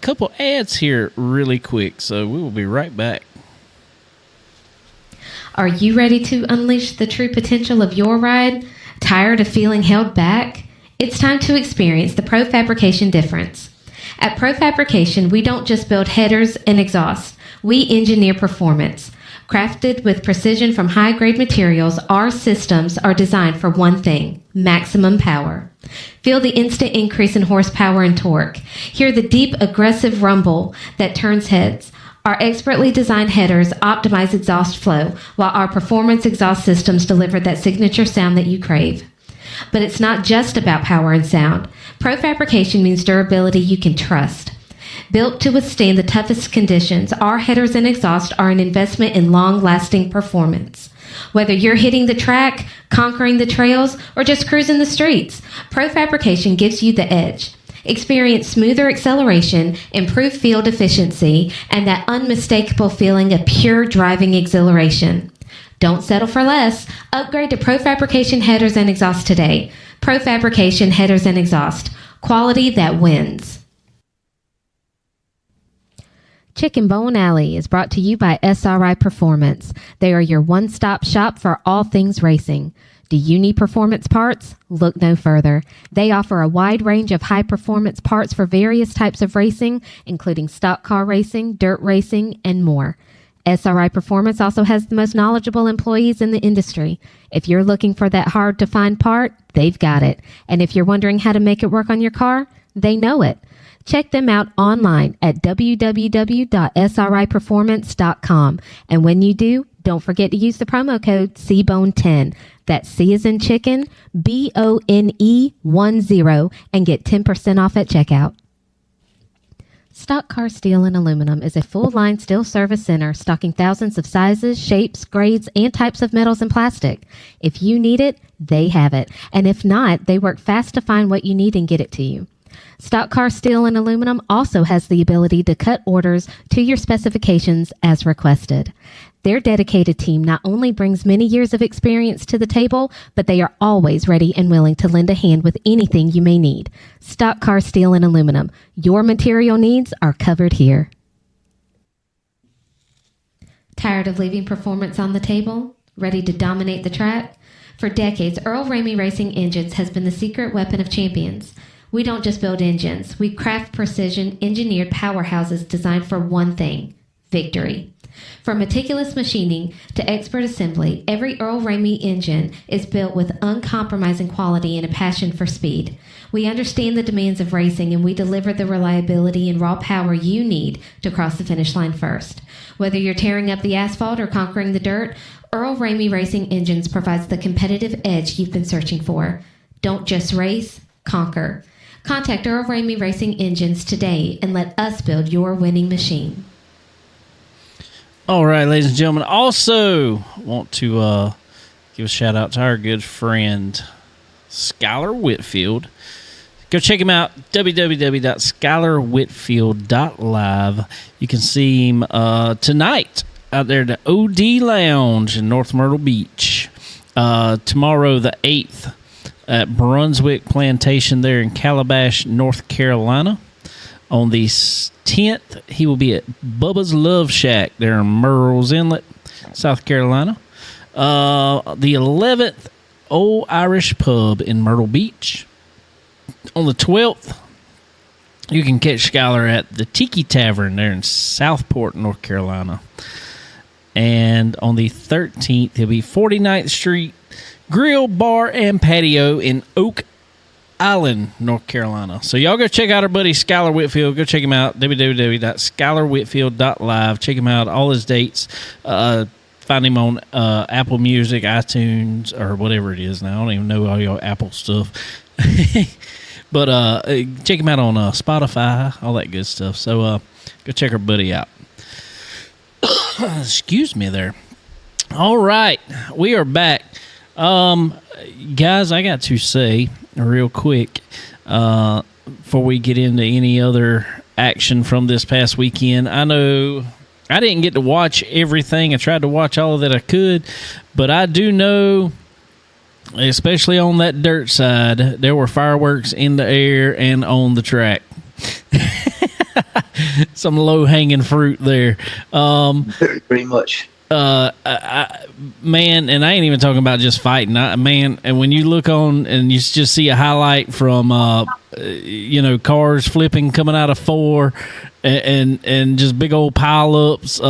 S1: couple ads here really quick, so we will be right back.
S5: Are you ready to unleash the true potential of your ride? Tired of feeling held back? It's time to experience the Pro Fabrication difference. At Pro Fabrication, we don't just build headers and exhausts. We engineer performance. Crafted with precision from high-grade materials, our systems are designed for one thing: maximum power. Feel the instant increase in horsepower and torque. Hear the deep, aggressive rumble that turns heads. Our expertly designed headers optimize exhaust flow, while our performance exhaust systems deliver that signature sound that you crave. But it's not just about power and sound. Profabrication means durability you can trust. Built to withstand the toughest conditions, our headers and exhaust are an investment in long-lasting performance. Whether you're hitting the track, conquering the trails, or just cruising the streets, Profabrication gives you the edge. Experience smoother acceleration, improved field efficiency, and that unmistakable feeling of pure driving exhilaration. Don't settle for less. Upgrade to Profabrication headers and exhaust today. Profabrication headers and exhaust. Quality that wins. Chicken Bone Alley is brought to you by SRI Performance. They are your one-stop shop for all things racing. Do you need performance parts? Look no further. They offer a wide range of high-performance parts for various types of racing, including stock car racing, dirt racing, and more. SRI Performance also has the most knowledgeable employees in the industry. If you're looking for that hard-to-find part, they've got it. And if you're wondering how to make it work on your car, they know it. Check them out online at www.sriperformance.com. And when you do, don't forget to use the promo code CBONE10. That's C as in chicken, BONE10, and get 10% off at checkout. Stock Car Steel and Aluminum is a full-line steel service center stocking thousands of sizes, shapes, grades, and types of metals and plastic. If you need it, they have it. And if not, they work fast to find what you need and get it to you. Stock Car Steel and Aluminum also has the ability to cut orders to your specifications as requested. Their dedicated team not only brings many years of experience to the table, but they are always ready and willing to lend a hand with anything you may need. Stock Car Steel and Aluminum. Your material needs are covered here. Tired of leaving performance on the table? Ready to dominate the track? For decades, Earl Ramey Racing Engines has been the secret weapon of champions. We don't just build engines. We craft precision, engineered powerhouses designed for one thing: victory. From meticulous machining to expert assembly, every Earl Ramey engine is built with uncompromising quality and a passion for speed. We understand the demands of racing, and we deliver the reliability and raw power you need to cross the finish line first. Whether you're tearing up the asphalt or conquering the dirt, Earl Ramey Racing Engines provides the competitive edge you've been searching for. Don't just race, conquer. Contact Earl Ramey Racing Engines today and let us build your winning machine.
S1: All right, ladies and gentlemen. Also want to give a shout out to our good friend Skylar Whitfield. Go check him out, www.skylarwhitfield.live. You can see him tonight out there at the OD Lounge in North Myrtle Beach. Tomorrow, the 8th, at Brunswick Plantation there in Calabash, North Carolina. On the 10th, he will be at Bubba's Love Shack there in Murrells Inlet, South Carolina. The 11th, Old Irish Pub in Myrtle Beach. On the 12th, you can catch Skylar at the Tiki Tavern there in Southport, North Carolina. And on the 13th, he'll be 49th Street Grill, Bar, and Patio in Oak Island, North Carolina. So y'all go check out our buddy Skylar Whitfield. Go check him out, www.skylarwhitfield.live. Check him out, all his dates. Find him on Apple Music, iTunes, or whatever it is now. I don't even know all your Apple stuff. But check him out on Spotify, all that good stuff. So go check our buddy out. Excuse me there. All right, we are back. Guys, I got to say real quick before we get into any other action from this past weekend. I know I didn't get to watch everything. I tried to watch all that I could, but I do know, especially on that dirt side, there were fireworks in the air and on the track. Some low-hanging fruit there.
S3: Pretty much.
S1: Man, and I ain't even talking about just fighting. Man, and when you look on and you just see a highlight from, cars flipping coming out of four and just big old pileups,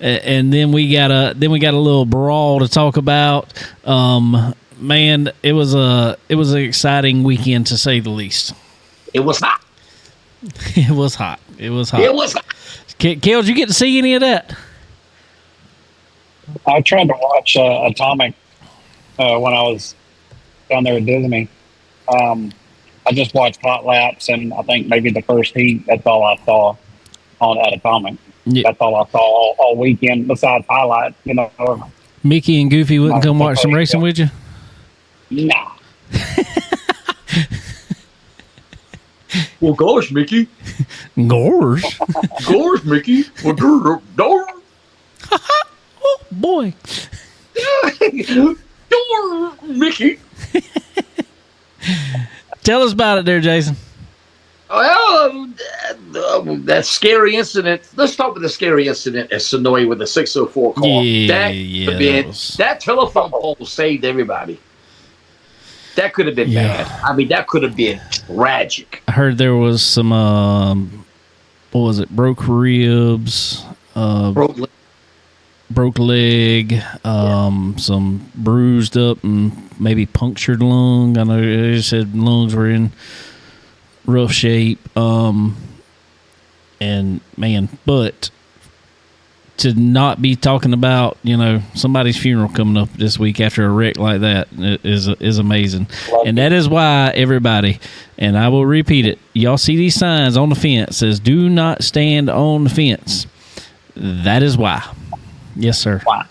S1: and then we got a little brawl to talk about. Man, it was an exciting weekend to say the least.
S3: It was hot.
S1: It was hot. It was hot. Cale, did you get to see any of that?
S2: I tried to watch Atomic when I was down there at Disney. I just watched hot laps, and I think maybe the first heat. That's all I saw at Atomic.
S1: Yeah.
S2: That's all I saw all weekend. Besides highlights,
S1: Mickey and Goofy wouldn't come watch some racing with you?
S2: Nah.
S3: Well, gosh, Mickey.
S1: Gosh.
S3: Gosh, Mickey. Well,
S1: Oh, boy.
S3: Mickey.
S1: Tell us about it there, Jason.
S3: Well, that scary incident. Let's start with the scary incident at Sonoy with the 604 car. That telephone pole saved everybody. That could have been bad. I mean, that could have been tragic.
S1: I heard there was some, what was it, broke ribs, broke leg, some bruised up and maybe punctured lung. I know they said lungs were in rough shape. And man, but to not be talking about, somebody's funeral coming up this week after a wreck like that is amazing. And that is why everybody, and I will repeat it, y'all see these signs on the fence says do not stand on the fence. That is why. Yes, sir.
S3: Why?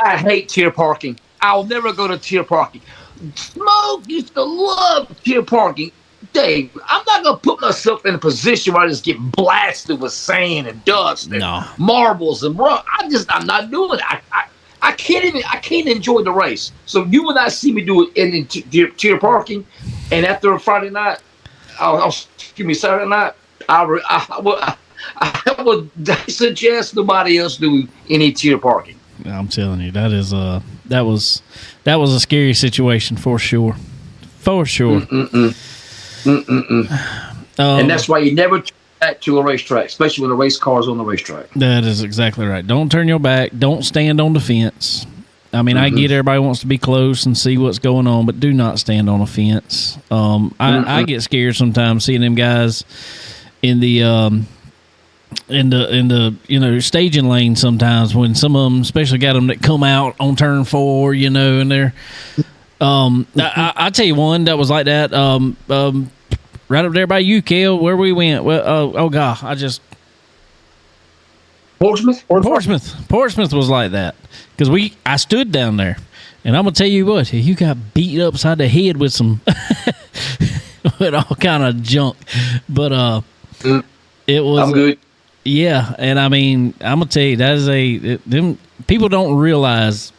S3: I hate tier parking. I'll never go to tier parking. Smoke used to love tier parking. Dave, I'm not going to put myself in a position where I just get blasted with sand and dust and marbles and rock. I'm not doing it. I can't enjoy the race. So you will not see me do it in tier parking. And after a Friday night, Saturday night, I would suggest nobody else do any tier parking.
S1: I'm telling you, that was a scary situation for sure. For sure.
S3: And that's why you never turn back to a racetrack, especially when the race car is on the racetrack.
S1: That is exactly right. Don't turn your back. Don't stand on the fence. I mean, I get everybody wants to be close and see what's going on, but do not stand on a fence. I get scared sometimes seeing them guys in the staging lane sometimes when some of them, especially got them that come out on turn 4, and they're I tell you one that was like that right up there by you, Cale, where we went. Well,
S3: Portsmouth
S1: was like that because I stood down there, and I'm gonna tell you what, you got beat upside the head with some with all kind of junk, but it was.
S3: I'm good.
S1: Yeah, and I mean, I'm gonna tell you that is them people don't realize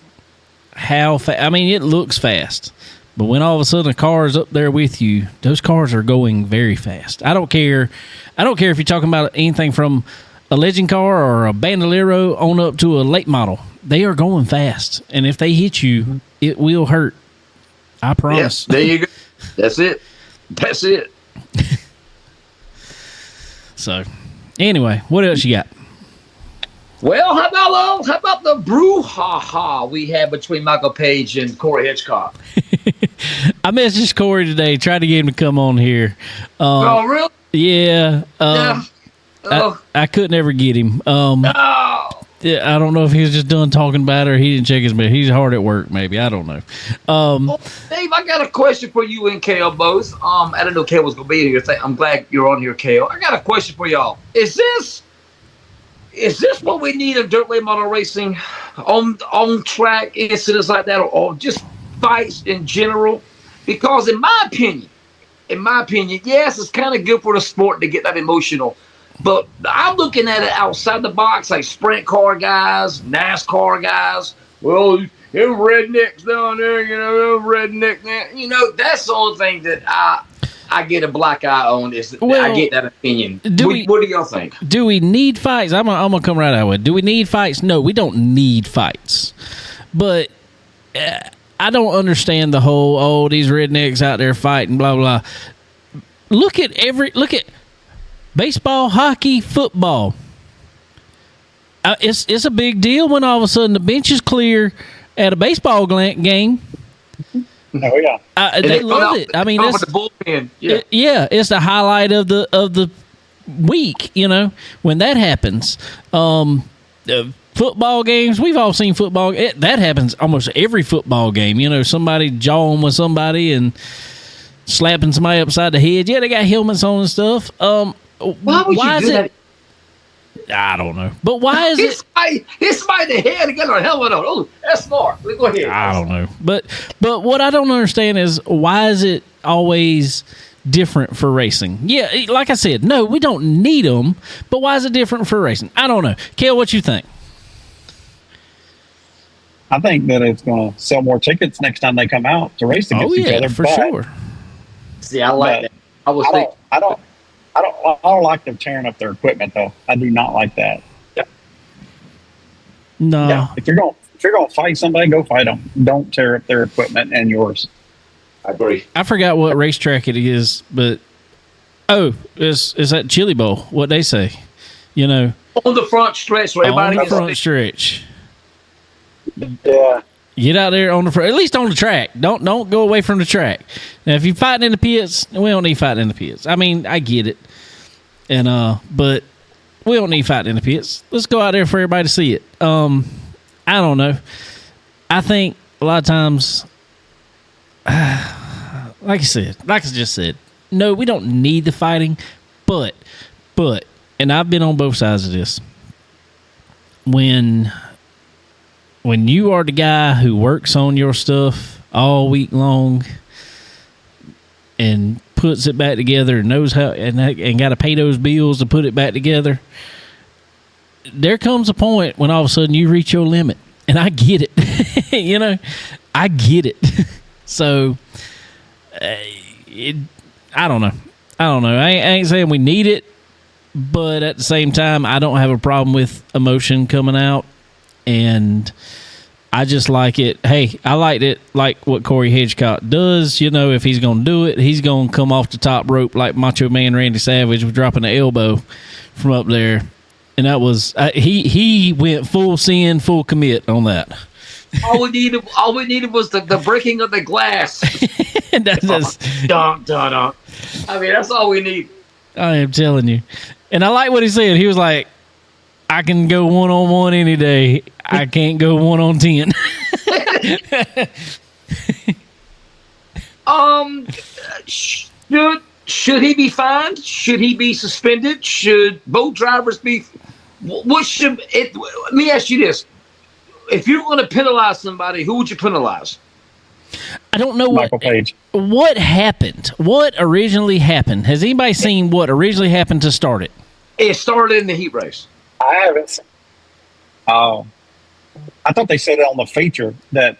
S1: how fast. I mean, it looks fast, but when all of a sudden a car is up there with you, those cars are going very fast. I don't care if you're talking about anything from a legend car or a Bandolero on up to a late model. They are going fast, and if they hit you, it will hurt. I promise.
S3: Yes, there you go. That's it.
S1: So, anyway, what else you got?
S3: Well, how about the brouhaha we had between Michael Page and Corey Hitchcock?
S1: I messaged Corey today, tried to get him to come on here.
S3: Oh, really?
S1: Yeah. I couldn't ever get him. I don't know if he was just done talking about it or he didn't check his mail. He's hard at work, maybe. I don't know.
S3: Well, Dave, I got a question for you and Cale both. I didn't know Cale was going to be here. I'm glad you're on here, Cale. I got a question for y'all. Is this what we need in dirt late model racing, on track incidents like that, or just fights in general? Because in my opinion, yes, it's kind of good for the sport to get that emotional. But I'm looking at it outside the box, like sprint car guys, NASCAR guys. Well, them rednecks down there, them redneck. That's the only thing that I get a black eye on is I get that opinion. What do y'all think? Do
S1: we need fights? I'm gonna come right out with it. Do we need fights? No, we don't need fights. But I don't understand the whole these rednecks out there fighting, blah blah. Look at baseball, hockey, football. it's a big deal when all of a sudden the bench is clear at a baseball game.
S2: Oh yeah,
S1: they love it. I mean,
S3: that's the bullpen.
S1: It's the highlight of the week. When that happens. Football games, we've all seen football. That happens almost every football game. Somebody jawing with somebody and slapping somebody upside the head. Yeah, they got helmets on and stuff.
S3: Why would you do that?
S1: I don't know. But why is it?
S3: Hit somebody in the head and get a helmet on. Oh, that's smart. Go ahead.
S1: I don't know. But what I don't understand is why is it always different for racing? Yeah, like I said, no, we don't need them. But why is it different for racing? I don't know. Cale, what you think?
S2: I think that it's going to sell more tickets next time they come out to race against each other.
S1: For sure.
S3: See, I like that. I
S2: don't like them tearing up their equipment though. I do not like that.
S3: Yeah.
S1: No.
S2: Yeah. If you're going to fight somebody, go fight them. Don't tear up their equipment and yours.
S3: I agree.
S1: I forgot what racetrack it is, but is that Chili Bowl? What they say,
S3: on the front stretch, where everybody
S1: on the front stretch.
S2: Yeah.
S1: Get out there on the front, at least on the track. Don't go away from the track. Now, if you're fighting in the pits, we don't need fighting in the pits. I mean, I get it, but we don't need fighting in the pits. Let's go out there for everybody to see it. I don't know. I think a lot of times, like I just said, no, we don't need the fighting, but, and I've been on both sides of this. When you are the guy who works on your stuff all week long and puts it back together and knows how and got to pay those bills to put it back together, there comes a point when all of a sudden you reach your limit. And I get it. I get it. So, I don't know. I ain't saying we need it, but at the same time, I don't have a problem with emotion coming out. And I just like it. Hey, I liked it like what Corey Hedgecock does. If he's going to do it, he's going to come off the top rope like Macho Man Randy Savage was dropping the elbow from up there. And that was he went full sin, full commit on that.
S3: All we needed was the breaking of the glass.
S1: Dun, dun, dun.
S3: I mean, that's all we need.
S1: I am telling you. And I like what he said. He was like, I can go 1-on-1 any day. I can't go 1-on-10.
S3: Should he be fined? Should he be suspended? Should both drivers be? What should it? Let me ask you this: if you're going to penalize somebody, who would you penalize?
S1: I don't know
S2: Michael Page.
S1: What happened. What originally happened? Has anybody seen what originally happened to start it?
S3: It started in the heat race.
S2: I haven't seen. Oh, I thought they said it on the feature that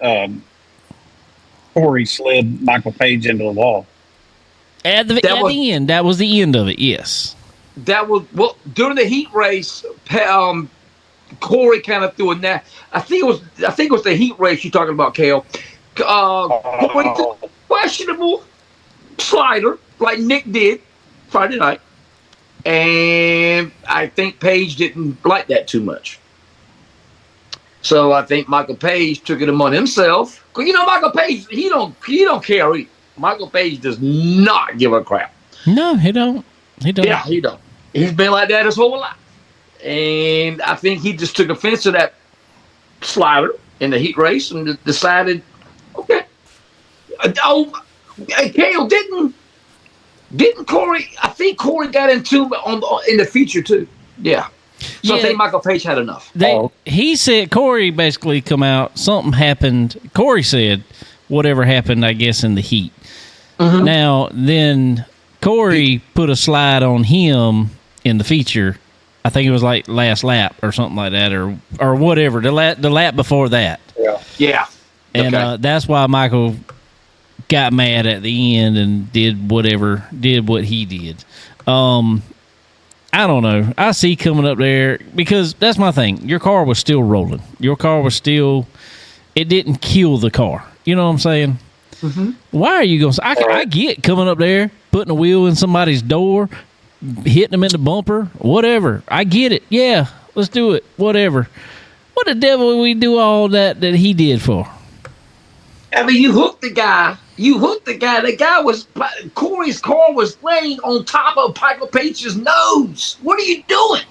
S2: Corey slid Michael Page into the wall.
S1: At the end, that was the end of it. Yes,
S3: that was during the heat race. Corey kind of threw a net. I think it was the heat race you're talking about, Cale. Corey took a questionable slider like Nick did Friday night. And I think Page didn't like that too much. So I think Michael Page took it upon himself. Because Michael Page, he don't care. Michael Page does not give a crap.
S1: No, he don't.
S3: Yeah, he don't. He's been like that his whole life. And I think he just took offense to that slider in the heat race and decided, okay. Cale didn't Corey? I think Corey got into in the feature too. Yeah. So I think Michael Page had enough.
S1: He said Corey basically come out. Something happened. Corey said whatever happened, I guess, in the heat. Mm-hmm. Now then, Corey put a slide on him in the feature. I think it was like last lap or something like that, or whatever. The lap before that.
S3: Yeah.
S1: And that's why Michael got mad at the end and did what he did. I don't know. I see coming up there because that's my thing. Your car was still rolling. It didn't kill the car. You know what I'm saying? Mm-hmm. Why are you going to I get coming up there, putting a wheel in somebody's door, hitting them in the bumper, whatever. I get it. Yeah. Let's do it. Whatever. What the devil would we do all that he did for?
S3: I mean, you hooked the guy. The guy was, Corey's car was laying on top of Michael Page's nose. What are you doing?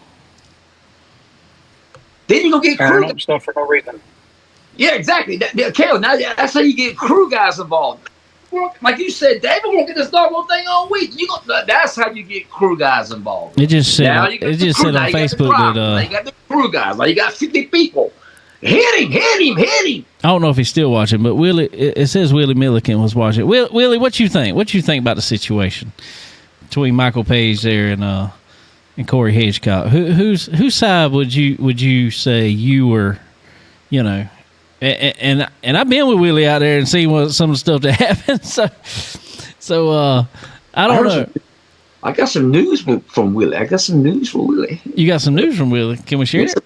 S3: Then you go get crew
S2: stuff for no reason.
S3: Yeah, exactly. Cale, now that's how you get crew guys involved. Like you said, David, we're gonna get this doggone thing all week. That's how you get crew guys involved.
S1: It just said on Facebook that
S3: now you got the crew guys. Now you got 50 people. Hit him! I
S1: don't know if he's still watching, but Willie, it says Willie Milliken was watching. Willie, what you think? What you think about the situation between Michael Page there and Corey Hitchcock? Whose side would you say you were? You know, and I've been with Willie out there and seen some of the stuff that happened. So I don't know.
S3: I got some news from Willie. You
S1: got some news from Willie? Can we share it?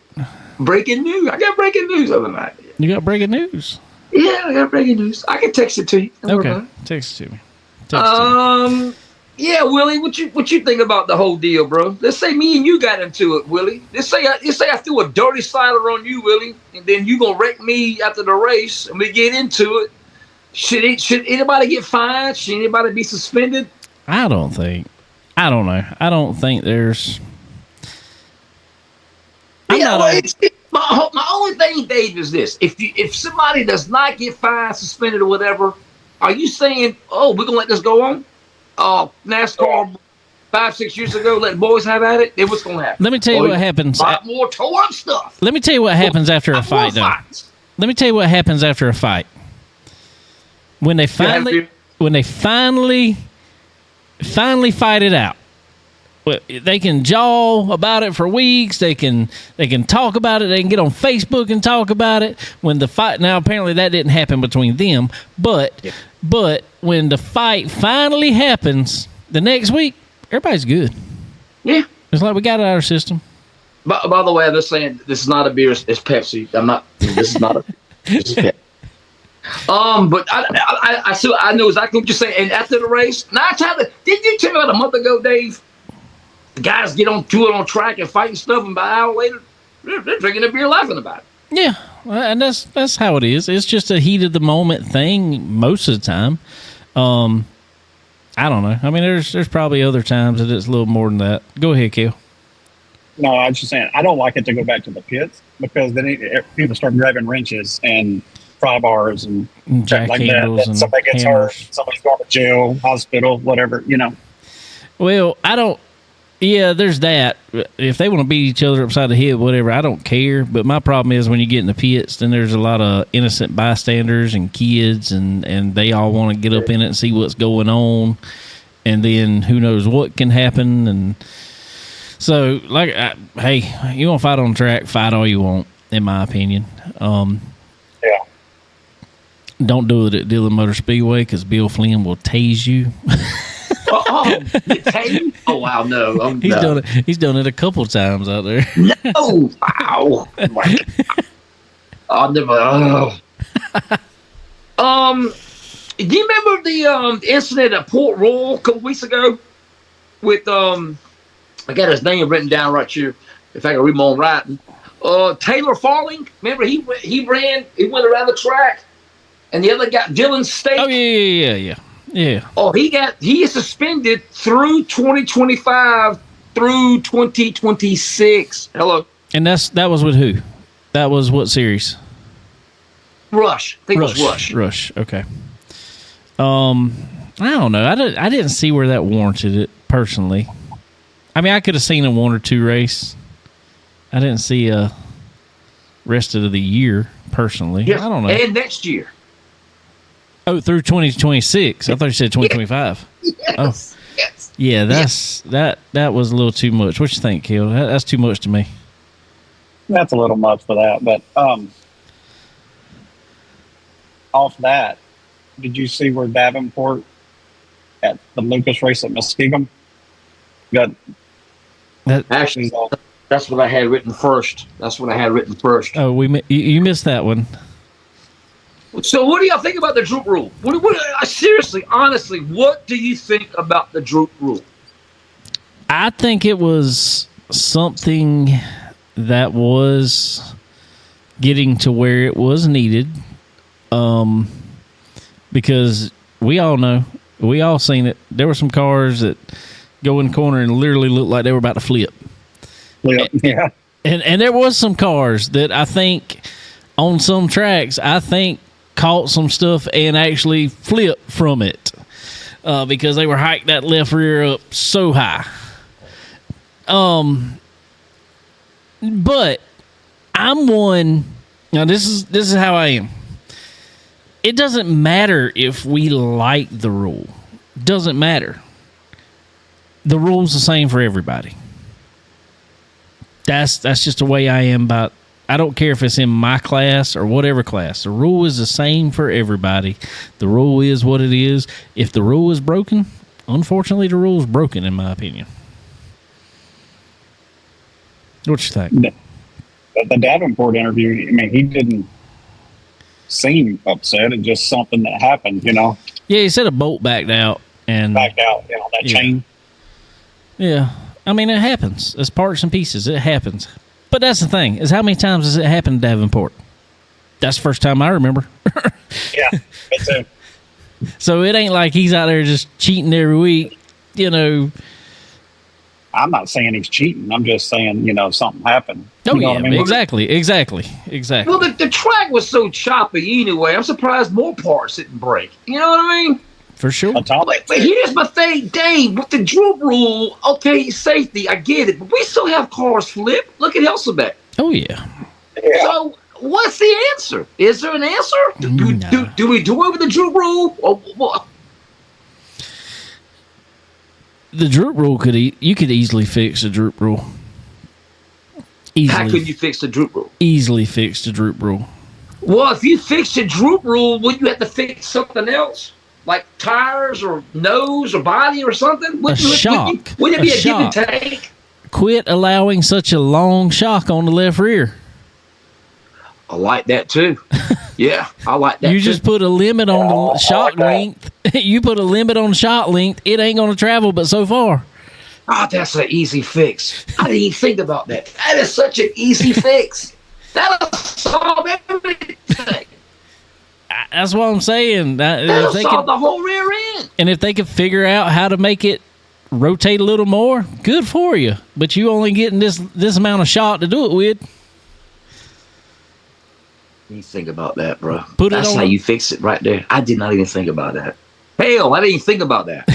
S3: Breaking news. I got breaking news the other night.
S1: You got breaking news?
S3: Yeah, I got breaking news. I can text it to you.
S1: Okay, text it to me.
S3: Yeah, Willie, what you think about the whole deal, bro? Let's say me and you got into it, Willie. Let's say I threw a dirty slider on you, Willie, and then you gonna wreck me after the race, and we get into it. Should anybody get fined? Should anybody be suspended?
S1: I don't know. I don't think there's.
S3: My only thing, Dave, is this: if somebody does not get fined, suspended, or whatever, are you saying, "Oh, we're gonna let this go on"? NASCAR 5-6 years ago, let boys have at it. Then what's gonna happen?
S1: Let me tell you what happens.
S3: More tore up stuff.
S1: Let me tell you what happens after a fight, though. Let me tell you what happens after a fight. When they finally fight it out. They can jaw about it for weeks. They can talk about it. They can get on Facebook and talk about it. When the fight, now apparently that didn't happen between them, but when the fight finally happens the next week, everybody's good.
S3: Yeah,
S1: it's like we got it out of our system.
S3: By the way, I'm just saying this is not a beer. It's Pepsi. I'm not. This is not a. This is Pepsi. But I know exactly what you're saying. And after the race, did you tell me about a month ago, Dave? The guys get on track and fighting stuff, and about an hour later, they're drinking a beer, laughing about it.
S1: Yeah, and that's how it is. It's just a heat of the moment thing most of the time. I don't know. I mean, there's probably other times that it's a little more than that. Go ahead, Cale.
S2: No, I was just saying I don't like it to go back to the pits because then people start grabbing wrenches and pry bars and
S1: jack
S2: like
S1: handles, and
S2: somebody gets hurt, somebody's going to jail, hospital, whatever.
S1: Well, I don't. Yeah, there's that. If they want to beat each other upside the head, whatever, I don't care. But my problem is when you get in the pits, then there's a lot of innocent bystanders and kids, and they all want to get up in it and see what's going on. And then who knows what can happen. And so, hey, you want to fight on the track, fight all you want, in my opinion.
S2: Yeah.
S1: Don't do it at Dillon Motor Speedway because Bill Flynn will tase you.
S3: Oh wow, no!
S1: He's done it a couple times out there.
S3: No, wow! I'll never. Do you remember the incident at Port Royal a couple weeks ago with I got his name written down right here. If I can read my own writing. Taylor Farling. Remember he went around the track, and the other guy, Dylan State.
S1: Oh yeah. Yeah.
S3: Oh, he is suspended through 2025 through 2026. Hello.
S1: And that was with who? That was what series?
S3: Rush. I think it was Rush.
S1: Rush. Okay. I don't know. I didn't see where that warranted it personally. I mean, I could have seen a 1 or 2 race. I didn't see a rest of the year personally.
S3: Yes.
S1: I don't know.
S3: And next year.
S1: Oh, through 2026. I thought you said 2025.
S3: Yes.
S1: Oh.
S3: Yes.
S1: Yeah, that was a little too much. What you think, Cale? That's too much to me.
S2: That's a little much for that. But off that, did you see where Davenport at the Lucas race at Muskegum got?
S3: Actually, that's what I had written first.
S1: Oh, you missed that one.
S3: So what do y'all think about the droop rule? Seriously, honestly, what do you think about the droop rule?
S1: I think it was something that was getting to where it was needed, because we all know, we all seen it. There were some cars that go in the corner and literally look like they were about to flip.
S2: Yeah.
S1: And there was some cars that I think on some tracks, I think caught some stuff and actually flipped from it, because they were hiked that left rear up so high. But I'm one. Now this is how I am. It doesn't matter if we like the rule. Doesn't matter. The rule's the same for everybody. That's just the way I am about. I don't care if it's in my class or whatever class. The rule is the same for everybody. The rule is what it is. If the rule is broken, unfortunately, the rule is broken, in my opinion. What you think?
S2: The Davenport interview, I mean, he didn't seem upset. It's just something that happened, you know.
S1: Yeah, he said a bolt backed out.
S2: That chain.
S1: Yeah. I mean, it happens. It's parts and pieces. It happens. But that's the thing, is how many times has it happened to Davenport? That's the first time I remember.
S2: Yeah, me too.
S1: So it ain't like he's out there just cheating every week, you know.
S2: I'm not saying he's cheating. I'm just saying, you know, something happened.
S1: Oh,
S2: you know
S1: yeah,
S2: what I mean?
S1: exactly.
S3: Well, the track was so choppy anyway. I'm surprised more parts didn't break. You know what I mean?
S1: For sure.
S3: But here's my thing, Dave. With the droop rule, okay, safety, I get it. But we still have cars flip. Look at Elizabeth.
S1: Oh, yeah.
S3: So what's the answer? Is there an answer? Do we do away with the droop rule?
S1: The droop rule you could easily fix the droop rule. Easily.
S3: How could you fix the droop rule?
S1: Easily fix the droop rule.
S3: Well, if you fix the droop rule, wouldn't you have to fix something else? Like tires or nose or body or something? Wouldn't it be a give and take?
S1: Quit allowing such a long shock on the left rear.
S3: I like that too. Yeah, I like that.
S1: You just put a limit on the shock length. You put a limit on shock length, it ain't going to travel but so far.
S3: Oh, that's an easy fix. I didn't even think about that. That is such an easy fix. That'll solve everything.
S1: That's what I'm saying.
S3: That'll solve the whole rear end.
S1: And if they could figure out how to make it rotate a little more, good for you. But you only getting this amount of shock to do it with.
S3: You think about that, bro. That's how you fix it right there. I did not even think about that. Hell, I didn't even think about that.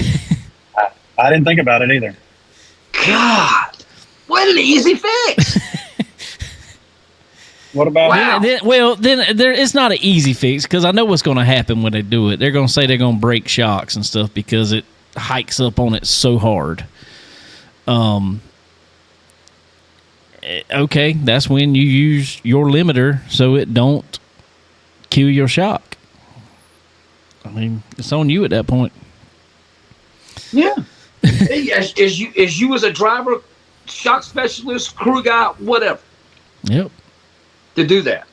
S2: I didn't think about it either.
S3: God, what an easy fix.
S2: What about
S1: it's not an easy fix, because I know what's going to happen when they do it. They're going to say they're going to break shocks and stuff because it hikes up on it so hard. Okay, that's when you use your limiter so it don't kill your shock. I mean, it's on you at that point.
S3: Yeah. as you as a driver, shock specialist, crew guy, whatever.
S1: Yep.
S3: To do that.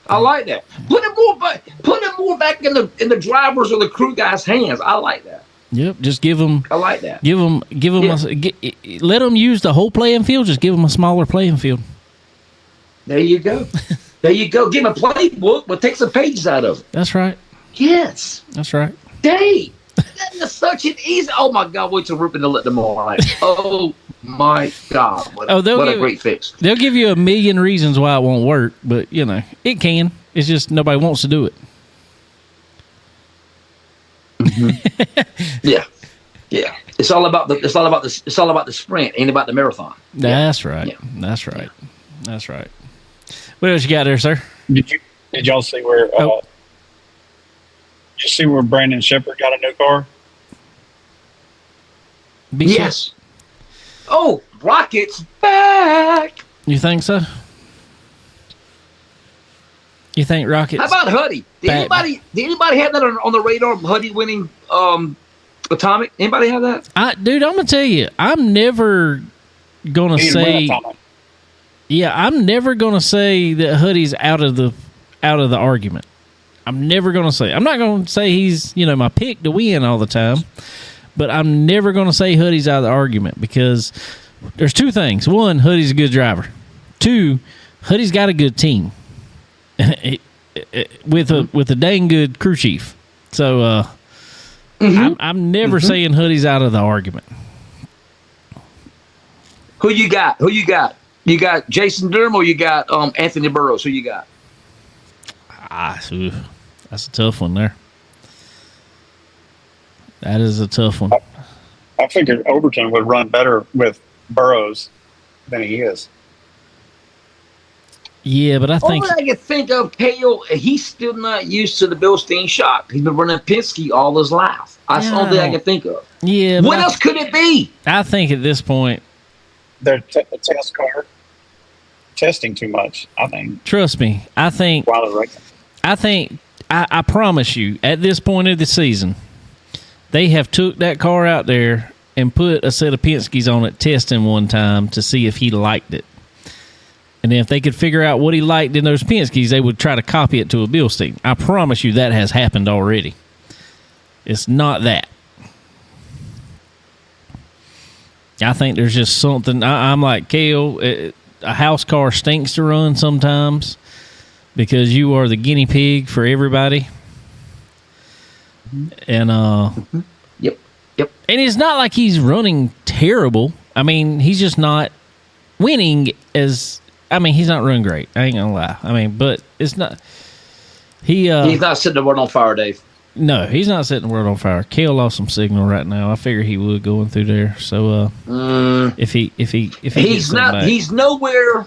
S3: I like that. Put it more back in the drivers or the crew guys' hands. I like that.
S1: Yep, just give them.
S3: I like that.
S1: Give them. Yeah. Let them use the whole playing field. Just give them a smaller playing field.
S3: There you go. There you go. Give them a playbook, but take some pages out of it.
S1: That's right.
S3: Yes.
S1: That's right.
S3: Dave, that is such an easy. Oh my God! Wait till Rupert to let them all right. Oh my God! What a great fix.
S1: They'll give you a million reasons why it won't work, but you know it can. It's just nobody wants to do it.
S3: Mm-hmm. Yeah. It's all about the sprint, ain't about the marathon.
S1: That's right.
S3: Yeah.
S1: That's right. What else you got there, sir?
S2: Did y'all see where? Did you see where Brandon Shepard got a new car?
S3: Yes. Oh, Rocket's back.
S1: You think so? You think Rocket's?
S3: How about Huddy? Did anybody have that on the radar? Huddy winning Atomic? Anybody have that?
S1: Dude, I'm gonna tell you, I'm never gonna say. Yeah, I'm never gonna say that Huddy's out of the argument. I'm never gonna say. I'm not gonna say he's my pick to win all the time, but I'm never gonna say Huddy's out of the argument because there's two things. One, Huddy's a good driver. Two, Hutty's got a good team with a dang good crew chief. So I'm never saying Hutty's out of the argument.
S3: Who you got? You got Jason Durham or you got Anthony Burroughs? Who you got?
S1: That's a tough one there. That is a tough one.
S2: I figured Overton would run better with Burroughs than he is.
S1: Yeah, but I think...
S3: All I can think of, Cale, he's still not used to the Bilstein shop. He's been running Penske all his life. That's the only thing I can think of.
S1: Yeah.
S3: What else could it be?
S1: I think at this point...
S2: Their test car testing too much, I think.
S1: Trust me. I promise you, at this point of the season, they have took that car out there and put a set of Penske's on it testing one time to see if he liked it. And if they could figure out what he liked in those Penske's, they would try to copy it to a Bilstein. I promise you that has happened already. It's not that. I think there's just something. I'm like, Cale, a house car stinks to run sometimes because you are the guinea pig for everybody. And
S3: Yep.
S1: And it's not like he's running terrible. I mean, he's just not winning as. I mean, he's not running great. I ain't gonna lie. I mean, but it's not. He's
S3: not setting the world on fire, Dave.
S1: No, he's not setting the world on fire. Cale lost some signal right now. I figured he would going through there. So if he
S3: he's not back. He's nowhere.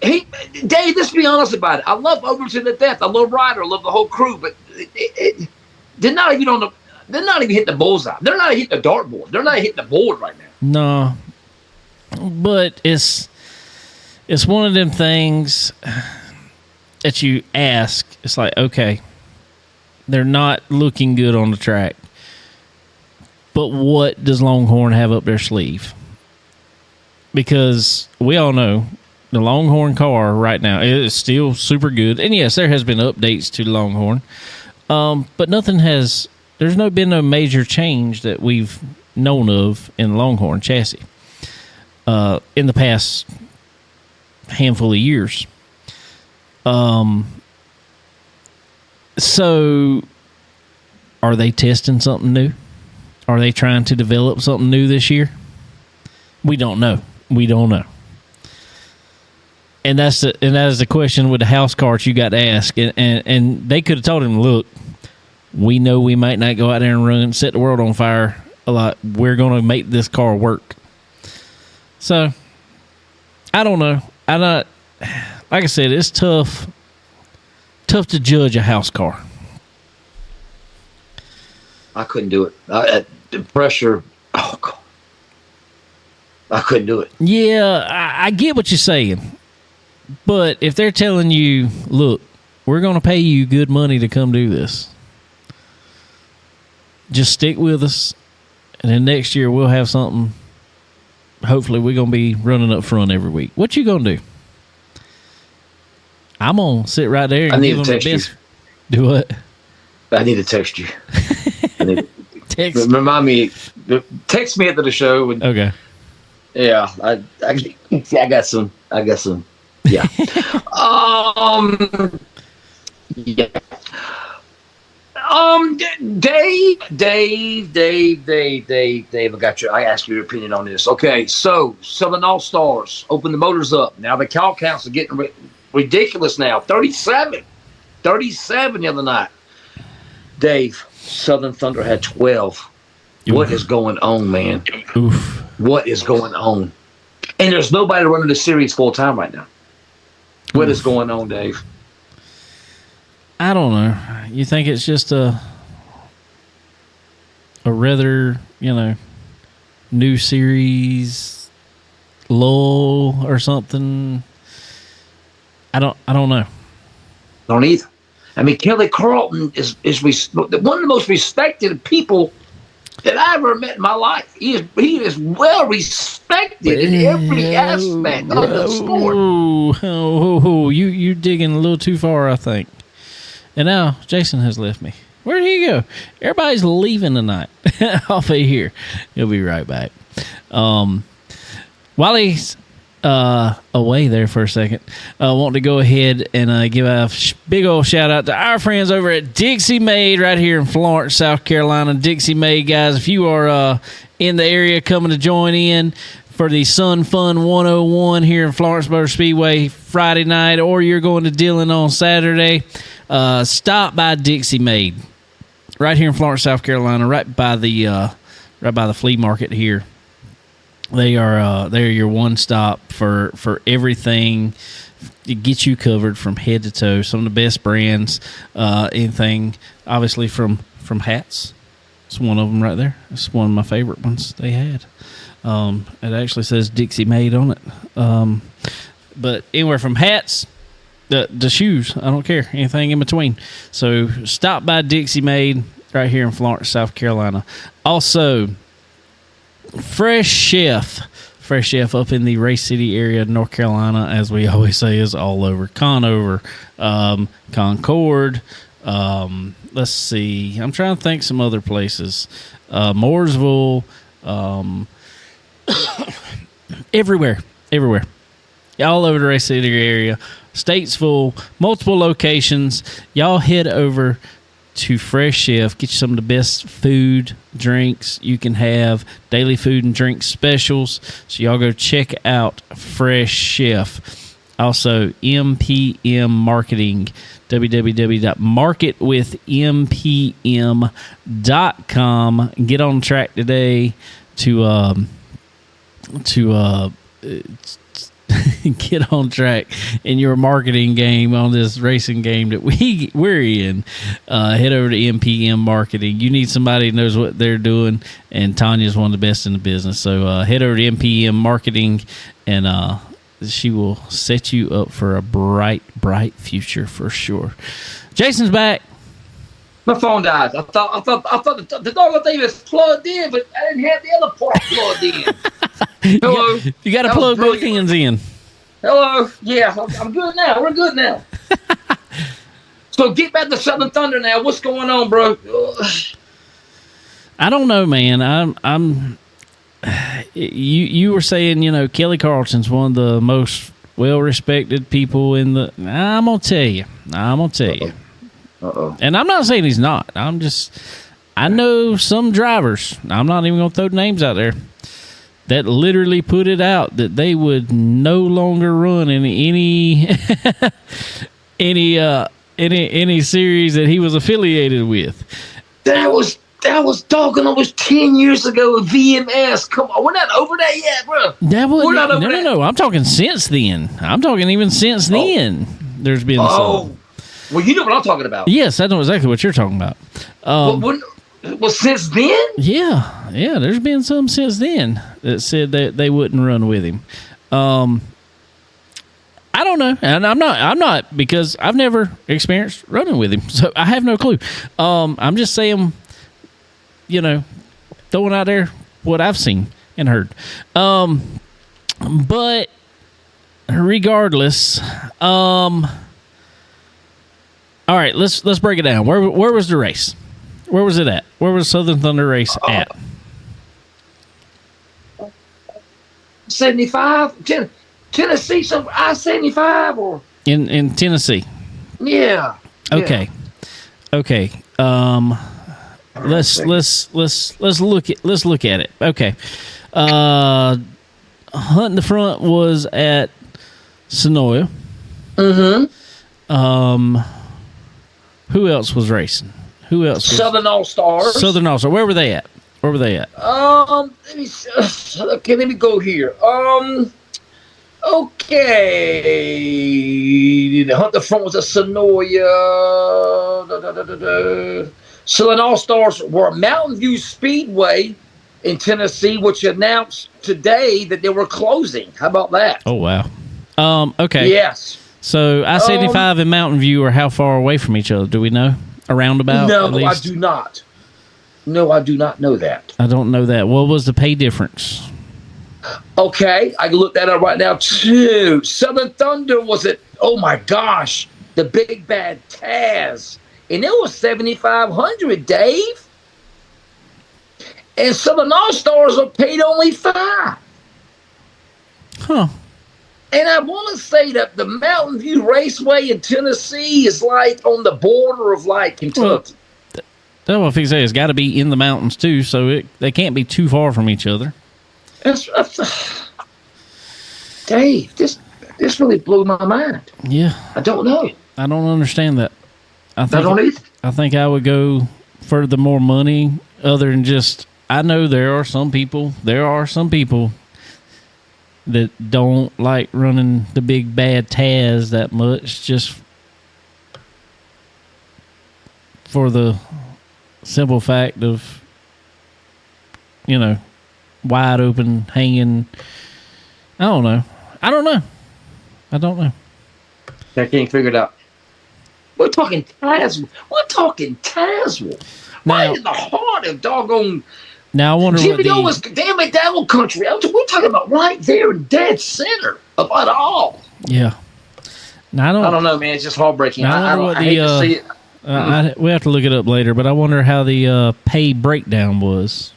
S3: Dave, let's be honest about it. I love Overton to death. I love Ryder. I love the whole crew, but they're not even they're not even hitting the bullseye. They're not hitting the dartboard. They're not hitting the board right
S1: now. No, but it's one of them things that you ask. It's like, okay, they're not looking good on the track, but what does Longhorn have up their sleeve? Because we all know the Longhorn car right now is still super good. And yes, there has been updates to the Longhorn. But there's been no major change that we've known of in the Longhorn chassis in the past handful of years. So are they testing something new? Are they trying to develop something new this year? We don't know. And that is the question with the house cars you got to ask. And they could have told him, look, we know we might not go out there and set the world on fire a lot. We're going to make this car work. So, I don't know. Like I said, it's tough to judge a house car.
S3: I couldn't do it. The pressure, oh God. I couldn't do it.
S1: Yeah, I get what you're saying. But if they're telling you, look, we're going to pay you good money to come do this, just stick with us, and then next year we'll have something. Hopefully we're going to be running up front every week. What you going to do? I'm going to sit right there and give them the best. Do what?
S3: I need to text you. Remind me. Text me after the show.
S1: Okay.
S3: Yeah, I got some. Yeah. Yeah. Dave, I asked you your opinion on this. Okay, so Southern All-Stars open the motors up. Now the call counts are getting ridiculous now. 37 the other night. Dave, Southern Thunder had 12. Oof. What is going on, man?
S1: Oof.
S3: What is going on? And there's nobody running the series full time right now. What is going on, Dave?
S1: I don't know. You think it's just a rather, new series lull or something? I don't know.
S3: Don't either. I mean, Kelly Carlton is one of the most respected people that I ever met in my life. He is well respected in every aspect of the sport.
S1: You're digging a little too far, I think. And now Jason has left me. Where'd he go? Everybody's leaving tonight. Off of here. He'll be right back. While he's away there for a second. Want to go ahead and give a big old shout out to our friends over at Dixie Made right here in Florence, South Carolina. Dixie Made, guys, if you are in the area coming to join in for the Sun Fun 101 here in Florence Motor Speedway Friday night, or you're going to Dillon on Saturday, stop by Dixie Made right here in Florence, South Carolina, right by the flea market here. They're your one stop for everything. It gets you covered from head to toe. Some of the best brands. Anything, obviously from hats. It's one of them right there. It's one of my favorite ones they had. It actually says Dixie Made on it. But anywhere from hats, the shoes, I don't care. Anything in between. So stop by Dixie Made right here in Florence, South Carolina. Also, Fresh Chef up in the Race City area of North Carolina, as we always say, is all over. Conover, Concord. Let's see. I'm trying to think some other places. Mooresville. Everywhere. All over the Race City area. Statesville, multiple locations. Y'all head over to Fresh Chef. Get you some of the best food, drinks you can have. Daily food and drink specials. So y'all go check out Fresh Chef. Also, MPM Marketing. www.marketwithmpm.com. Get on track today to get on track in your marketing game on this racing game that we're in. Head over to MPM Marketing. You need somebody who knows what they're doing, and Tanya's one of the best in the business. So head over to MPM Marketing, and she will set you up for a bright future for sure. Jason's back.
S3: My phone died. I thought the dog thing was plugged in, but I didn't have the other part plugged in. Hello.
S1: You got to plug both ends in.
S3: Hello. Yeah, I'm good now. We're good now. So get back to Southern Thunder now. What's going on, bro?
S1: I don't know, man. I'm. You were saying, Kelly Carlson's one of the most well-respected people in the. I'm gonna tell you.
S3: Uh-oh.
S1: And I'm not saying he's not. I know some drivers. I'm not even gonna throw names out there that literally put it out that they would no longer run in any any series that he was affiliated with.
S3: That was talking almost 10 years ago with VMS. Come on, we're not over that yet, bro.
S1: We're not over that. No. I'm talking since then. Then. There's been some.
S3: Well, you know what I'm talking about.
S1: Yes, I know exactly what you're talking about.
S3: Well, since then?
S1: Yeah. There's been some since then that said that they wouldn't run with him. I don't know, and I'm not because I've never experienced running with him, so I have no clue. I'm just saying, throwing out there what I've seen and heard. But regardless, all right, let's break it down. Where was the race? Where was it at? Where was Southern Thunder race at?
S3: 75, Tennessee, some I-75 or
S1: in Tennessee.
S3: Yeah.
S1: Okay. Let's look at it. Okay. Hunt in the front was at Sonoya.
S3: Mm-hmm.
S1: Who else was racing?
S3: Southern All-Stars.
S1: Southern All-Stars. Where were they at?
S3: Let me go here. Okay. The Hunt the front was a Sonoya. Southern All-Stars were at Mountain View Speedway in Tennessee, which announced today that they were closing. How about that?
S1: Oh, wow. Okay.
S3: Yes.
S1: So I-75 and Mountain View are how far away from each other? Do we know? A roundabout?
S3: No, I do not. No, I do not know that.
S1: I don't know that. What was the pay difference?
S3: Okay, I can look that up right now, too. Southern Thunder was at, oh my gosh, the Big Bad Taz. And it was $7,500, Dave. And Southern All-Stars are paid only $5,000.
S1: Huh.
S3: And I want to say that the Mountain View Raceway in Tennessee is like on the border of like Kentucky.
S1: That's what I say. It's got to be in the mountains too, so they can't be too far from each other.
S3: Dave, this really blew my mind.
S1: Yeah,
S3: I don't know.
S1: I don't understand that.
S3: I don't either.
S1: I think I would go for the more money, other than just. I know there are some people that don't like running the big bad Taz that much, just for the simple fact of, wide open, hanging. I don't know. I
S3: I can't figure it out. We're talking Tazewell. Right in the heart of doggone.
S1: Now I wonder
S3: Jimmy O was damn it, that old country. We're talking about right there in dead center of it all.
S1: Yeah. Now,
S3: I don't know, man. It's just heartbreaking. I hate to see it.
S1: We have to look it up later, but I wonder how the pay breakdown was.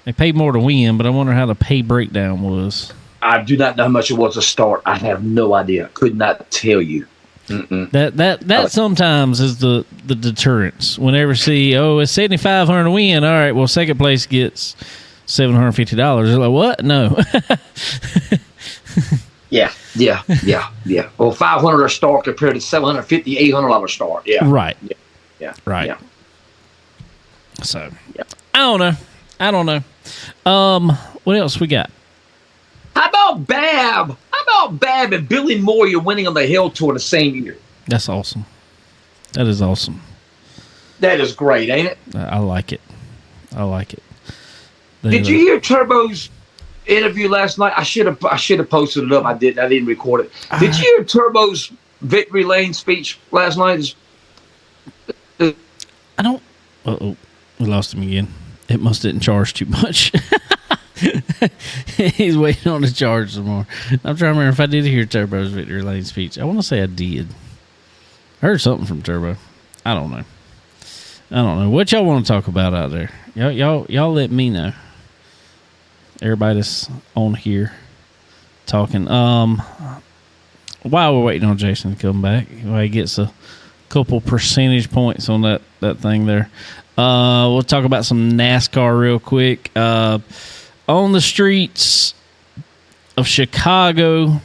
S1: They paid more to win, but I wonder how the pay breakdown was.
S3: I do not know how much it was to start. I have no idea. Could not tell you. Mm-mm.
S1: That sometimes is the deterrence. Whenever see, it's $7,500 to win. All right, well, second place gets $750. They're like, what? No.
S3: Yeah. Well, $500 a start compared to $750, $800 start. Yeah.
S1: Right.
S3: Yeah.
S1: Right.
S3: Yeah.
S1: So, yeah. I don't know. What else we got?
S3: How about Bab and Billy Moyer winning on the Hill Tour the same year?
S1: That's awesome. That is awesome.
S3: That is great, ain't it?
S1: I like it.
S3: Did you hear Turbo's interview last night? I should have posted it up. I didn't. I didn't record it. Did you hear Turbo's victory lane speech last night?
S1: I don't. We lost him again. It must didn't charge too much. He's waiting on the charge some more. I'm trying to remember if I did hear Turbo's victory lane speech. I want to say I did. I heard something from Turbo. I don't know. What y'all want to talk about out there? Y'all let me know. Everybody that's on here talking. While we're waiting on Jason to come back, while he gets a couple percentage points on that thing there. We'll talk about some NASCAR real quick. On the streets of Chicago,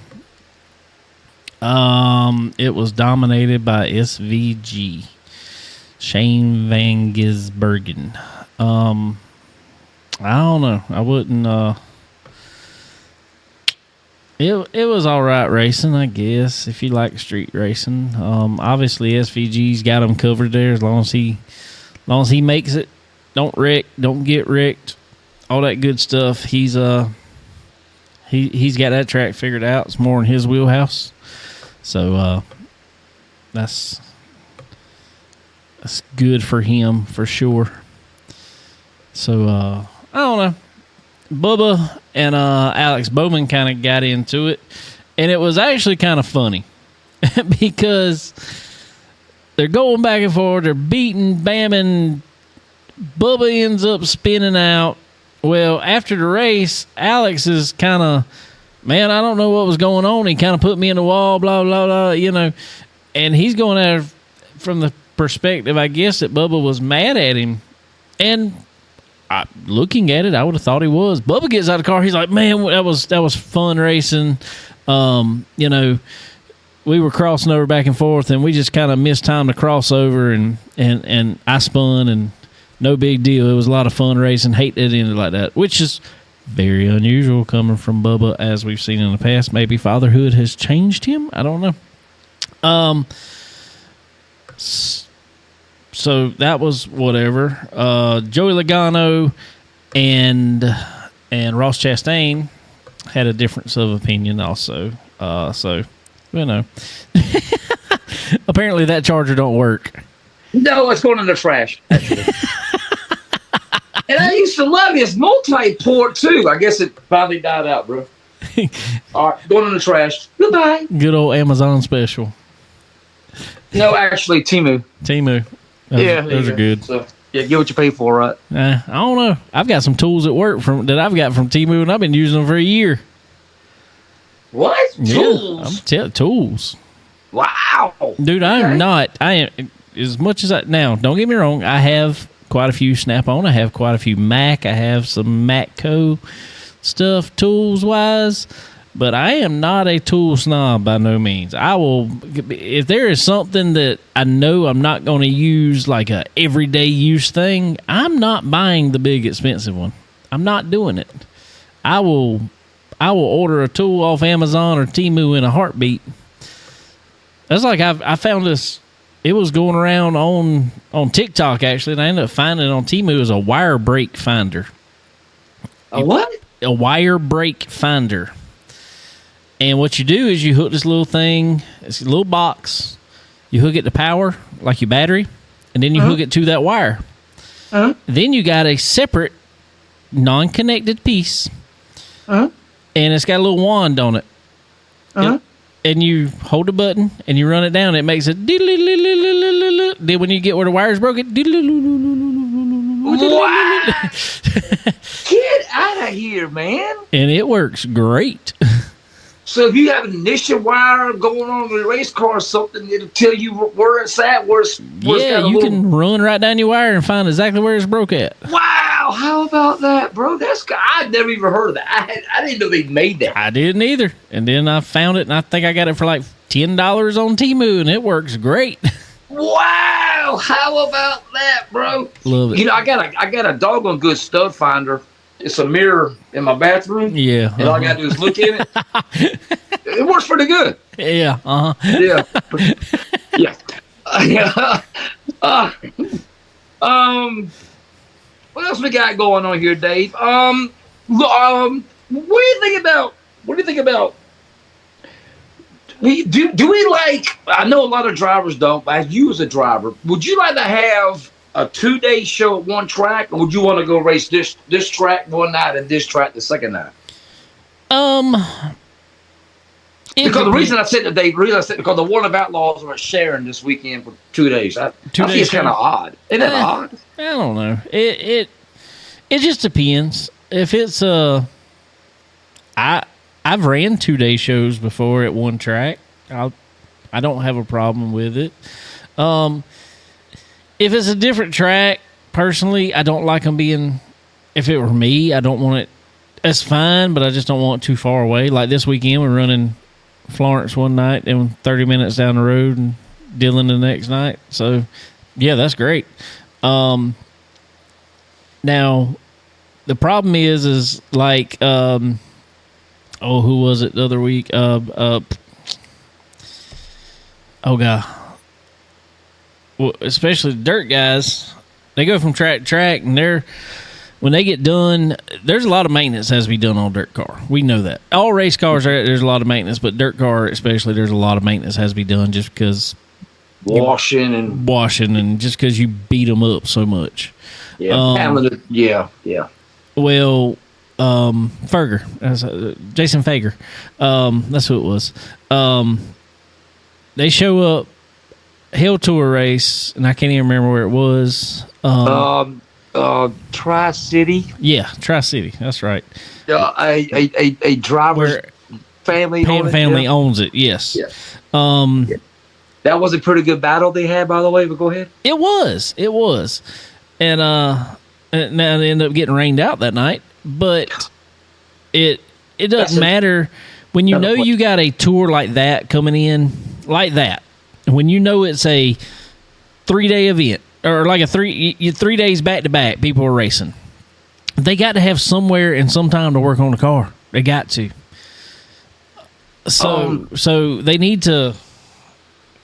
S1: it was dominated by SVG, Shane Van Gisbergen. I don't know. I wouldn't. It was all right racing, I guess, if you like street racing. Obviously, SVG's got him covered there as long as he makes it. Don't wreck. Don't get wrecked. All that good stuff. He's got that track figured out. It's more in his wheelhouse. So that's good for him for sure. So I don't know. Bubba and Alex Bowman kind of got into it, and it was actually kind of funny because they're going back and forth. They're beating, bamming. Bubba ends up spinning out. Well, after the race, Alex is kind of, man, I don't know what was going on. He kind of put me in the wall, blah, blah, blah, And he's going at it from the perspective, I guess, that Bubba was mad at him. And looking at it, I would have thought he was. Bubba gets out of the car. He's like, man, that was fun racing. We were crossing over back and forth, and we just kind of missed time to cross over, and I spun, and no big deal. It was a lot of fun racing. Hate that it ended like that, which is very unusual coming from Bubba, as we've seen in the past. Maybe fatherhood has changed him. I don't know. So that was whatever. Joey Logano and Ross Chastain had a difference of opinion also. Apparently that charger don't work.
S3: No, it's going in the trash. And I used to love his multi-port too. I guess it finally died out, bro. All right, going in the trash. Goodbye.
S1: Good old Amazon special.
S3: No, actually, Temu.
S1: Those are good.
S3: So, yeah, get what you pay for, right?
S1: I don't know. I've got some tools at work that I've got from Temu, and I've been using them for a year.
S3: What?
S1: Yeah,
S3: Tools?
S1: tools.
S3: Wow.
S1: Dude, I am not. I am, as much as now, don't get me wrong, I have quite a few Snap-on. I have quite a few Mac. I have some Matco stuff, tools-wise. But I am not a tool snob by no means. I will, if there is something that I know I'm not going to use, like a everyday use thing, I'm not buying the big expensive one. I'm not doing it. I will order a tool off Amazon or Temu in a heartbeat. That's like I found this. It was going around on TikTok actually, and I ended up finding it on Temu as a wire brake finder.
S3: A what?
S1: A wire brake finder. And what you do is you hook this little thing, it's a little box, you hook it to power, like your battery, and then you hook it to that wire. Then you got a separate, non-connected piece, and it's got a little wand on it. And you hold the button, and you run it down, and it makes a then when you get where the wire's broken,
S3: wow. Get out of here, man.
S1: And it works great.
S3: So if you have an ignition wire going on in a race car or something, it'll tell you where it's at, where it's
S1: Yeah, you can run right down your wire and find exactly where it's broke at.
S3: Wow, how about that, bro? I'd never even heard of that. I didn't know they made that.
S1: I didn't either. And then I found it, and I think I got it for like $10 on Temu, and it works great.
S3: Wow, how about that, bro?
S1: Love it.
S3: You know, I got a doggone good stud finder. It's a mirror in my bathroom.
S1: Yeah.
S3: And all I got to do is look in it. It works pretty good.
S1: Yeah.
S3: Yeah. Yeah. What else we got going on here, Dave? What do you think about? Do we like? I know a lot of drivers don't, but as you as a driver, would you like to have a 2-day show at one track, or would you want to go race this track one night and this track the second night? Because the reason I said today, because the World of Outlaws are at Sharon this weekend for 2 days. I think it's kind of odd. Isn't it odd?
S1: I don't know. It just depends. If it's I've ran 2-day shows before at one track. I don't have a problem with it. If it's a different track, personally, I don't like them being. If it were me, I don't want it. That's fine, but I just don't want it too far away. Like this weekend, we're running Florence one night and 30 minutes down the road, and Dillon the next night. So, yeah, that's great. Now, the problem is like, who was it the other week? Oh God. Well, especially dirt guys, they go from track to track, and when they get done, there's a lot of maintenance has to be done on a dirt car. We know that. All race cars, there's a lot of maintenance, but dirt car especially, there's a lot of maintenance has to be done just because
S3: washing and
S1: just because you beat them up so much.
S3: Yeah, yeah.
S1: Well, Jason Fager, that's who it was. They show up. Hill Tour race, and I can't even remember where it was.
S3: Tri-City.
S1: Yeah, Tri-City. That's right.
S3: A driver's family
S1: owns it. Yes.
S3: Yeah. That was a pretty good battle they had, by the way. But go ahead.
S1: It was, and now they ended up getting rained out that night. But it doesn't matter when you know you got a tour like that coming in like that. When you know it's a 3-day event or like 3 days back to back, people are racing. They got to have somewhere and some time to work on the car. They got to. So they need to,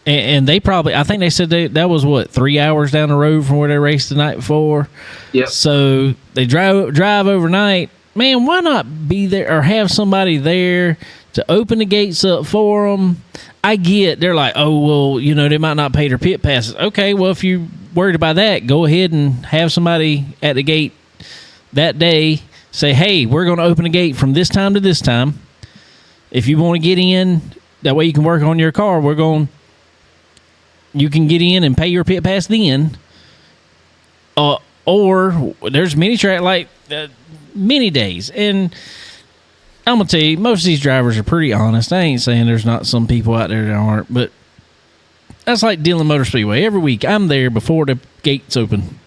S1: and they probably. I think they said that was 3 hours down the road from where they raced the night before.
S3: Yeah.
S1: So they drive overnight. Man, why not be there or have somebody there to open the gates up for them? I get they're like, oh, well, they might not pay their pit passes. Okay, well, if you're worried about that, go ahead and have somebody at the gate that day say, hey, we're going to open the gate from this time to this time. If you want to get in, that way you can work on your car, you can get in and pay your pit pass then. Or there's many track like many days. And I'm going to tell you, most of these drivers are pretty honest. I ain't saying there's not some people out there that aren't, but that's like Dillon Motor Speedway. Every week, I'm there before the gates open.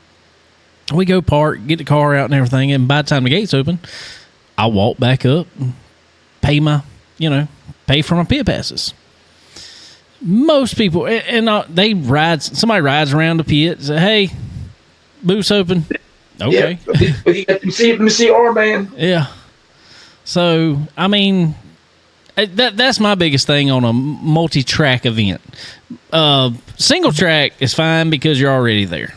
S1: We go park, get the car out and everything, and by the time the gates open, I walk back up, pay for my pit passes. Most people, and somebody rides around the pit, say, hey, booth's open. Okay.
S3: Yeah. Let me see armband.
S1: Yeah. So, I mean, that's my biggest thing on a multi-track event. Single track is fine because you're already there.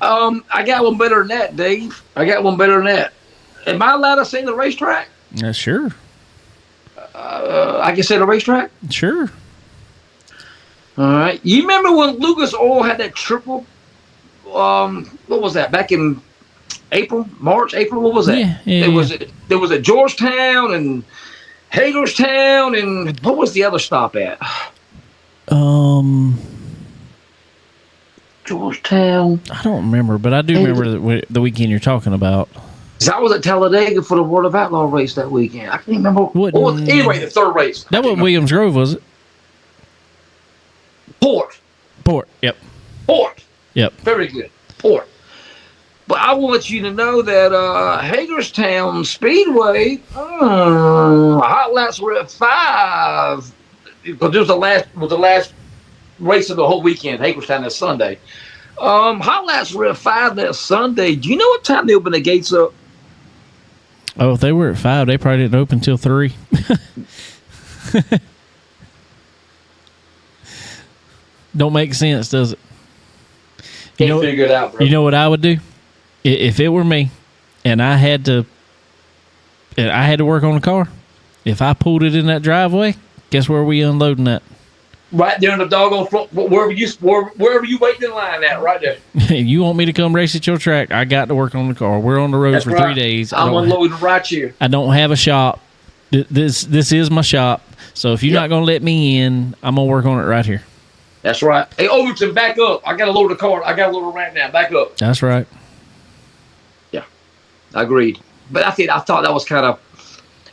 S3: I got one better than that, Dave. I got one better than that. Am I allowed to say the racetrack?
S1: Sure.
S3: I can say the racetrack?
S1: Sure.
S3: All right. You remember when Lucas Oil had that triple? What was that? Back in March, April? What was that?
S1: Yeah.
S3: There was a Georgetown and Hagerstown, and what was the other stop at? Georgetown.
S1: I don't remember, but I do remember the weekend you're talking about.
S3: I was at Talladega for the World of Outlaw race that weekend. I can't remember. Anyway, the third race.
S1: That wasn't Williams Grove, was it?
S3: Port.
S1: Yep.
S3: Port.
S1: Yep.
S3: Very good. Port. But I want you to know that Hagerstown Speedway, hot laps were at 5. Because this was the last race of the whole weekend. Hagerstown that Sunday. Hot laps were at 5 that Sunday. Do you know what time they opened the gates up?
S1: Oh, if they were at 5, they probably didn't open till 3. Don't make sense, does it?
S3: Can't figure it out, bro.
S1: You know what I would do? If it were me and I had to work on the car, if I pulled it in that driveway, guess where we unloading that?
S3: Right there in the doggone front, wherever you waiting in line at, right there.
S1: You want me to come race at your track? I got to work on the car. We're on the road for 3 days.
S3: I'm unloading right here.
S1: I don't have a shop. This is my shop. So if you're not going to let me in, I'm going to work on it right here.
S3: That's right. Hey, Overton, back up. I got to load the car. I got to load it right now. Back up.
S1: That's right.
S3: Yeah, I agreed. But I thought that was kind of,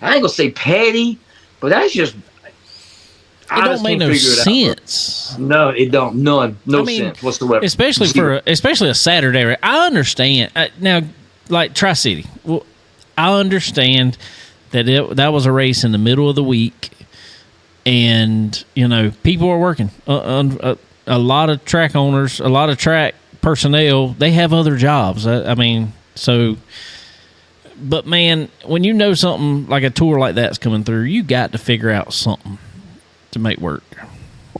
S3: I ain't going to say petty, but that's just,
S1: it don't make no sense.
S3: No, it don't. None. No sense whatsoever.
S1: Especially a Saturday race. I understand. Now, like Tri-City, well, I understand that that was a race in the middle of the week, and people are working. A lot of track owners, a lot of track personnel, they have other jobs. But man, when you know something like a tour like that's coming through, you got to figure out something to make work.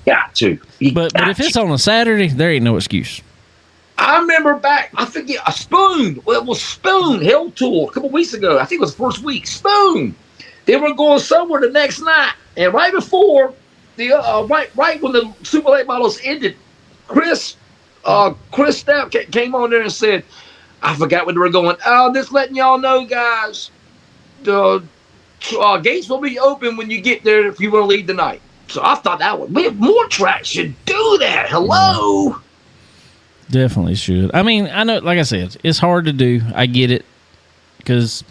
S3: Got to.
S1: But if it's on a Saturday, there ain't no excuse.
S3: I remember back, I think a Spoon. Well, it was Spoon Hell Tour a couple weeks ago. I think it was the first week. Spoon. They were going somewhere the next night, and right before right when the Super Late Models ended, Chris Stapp came on there and said, I forgot where they were going. Just letting y'all know, guys, the gates will be open when you get there if you want to leave tonight. So I thought more tracks should do that. Hello.
S1: Definitely should. I mean, I know, like I said, it's hard to do. I get it, because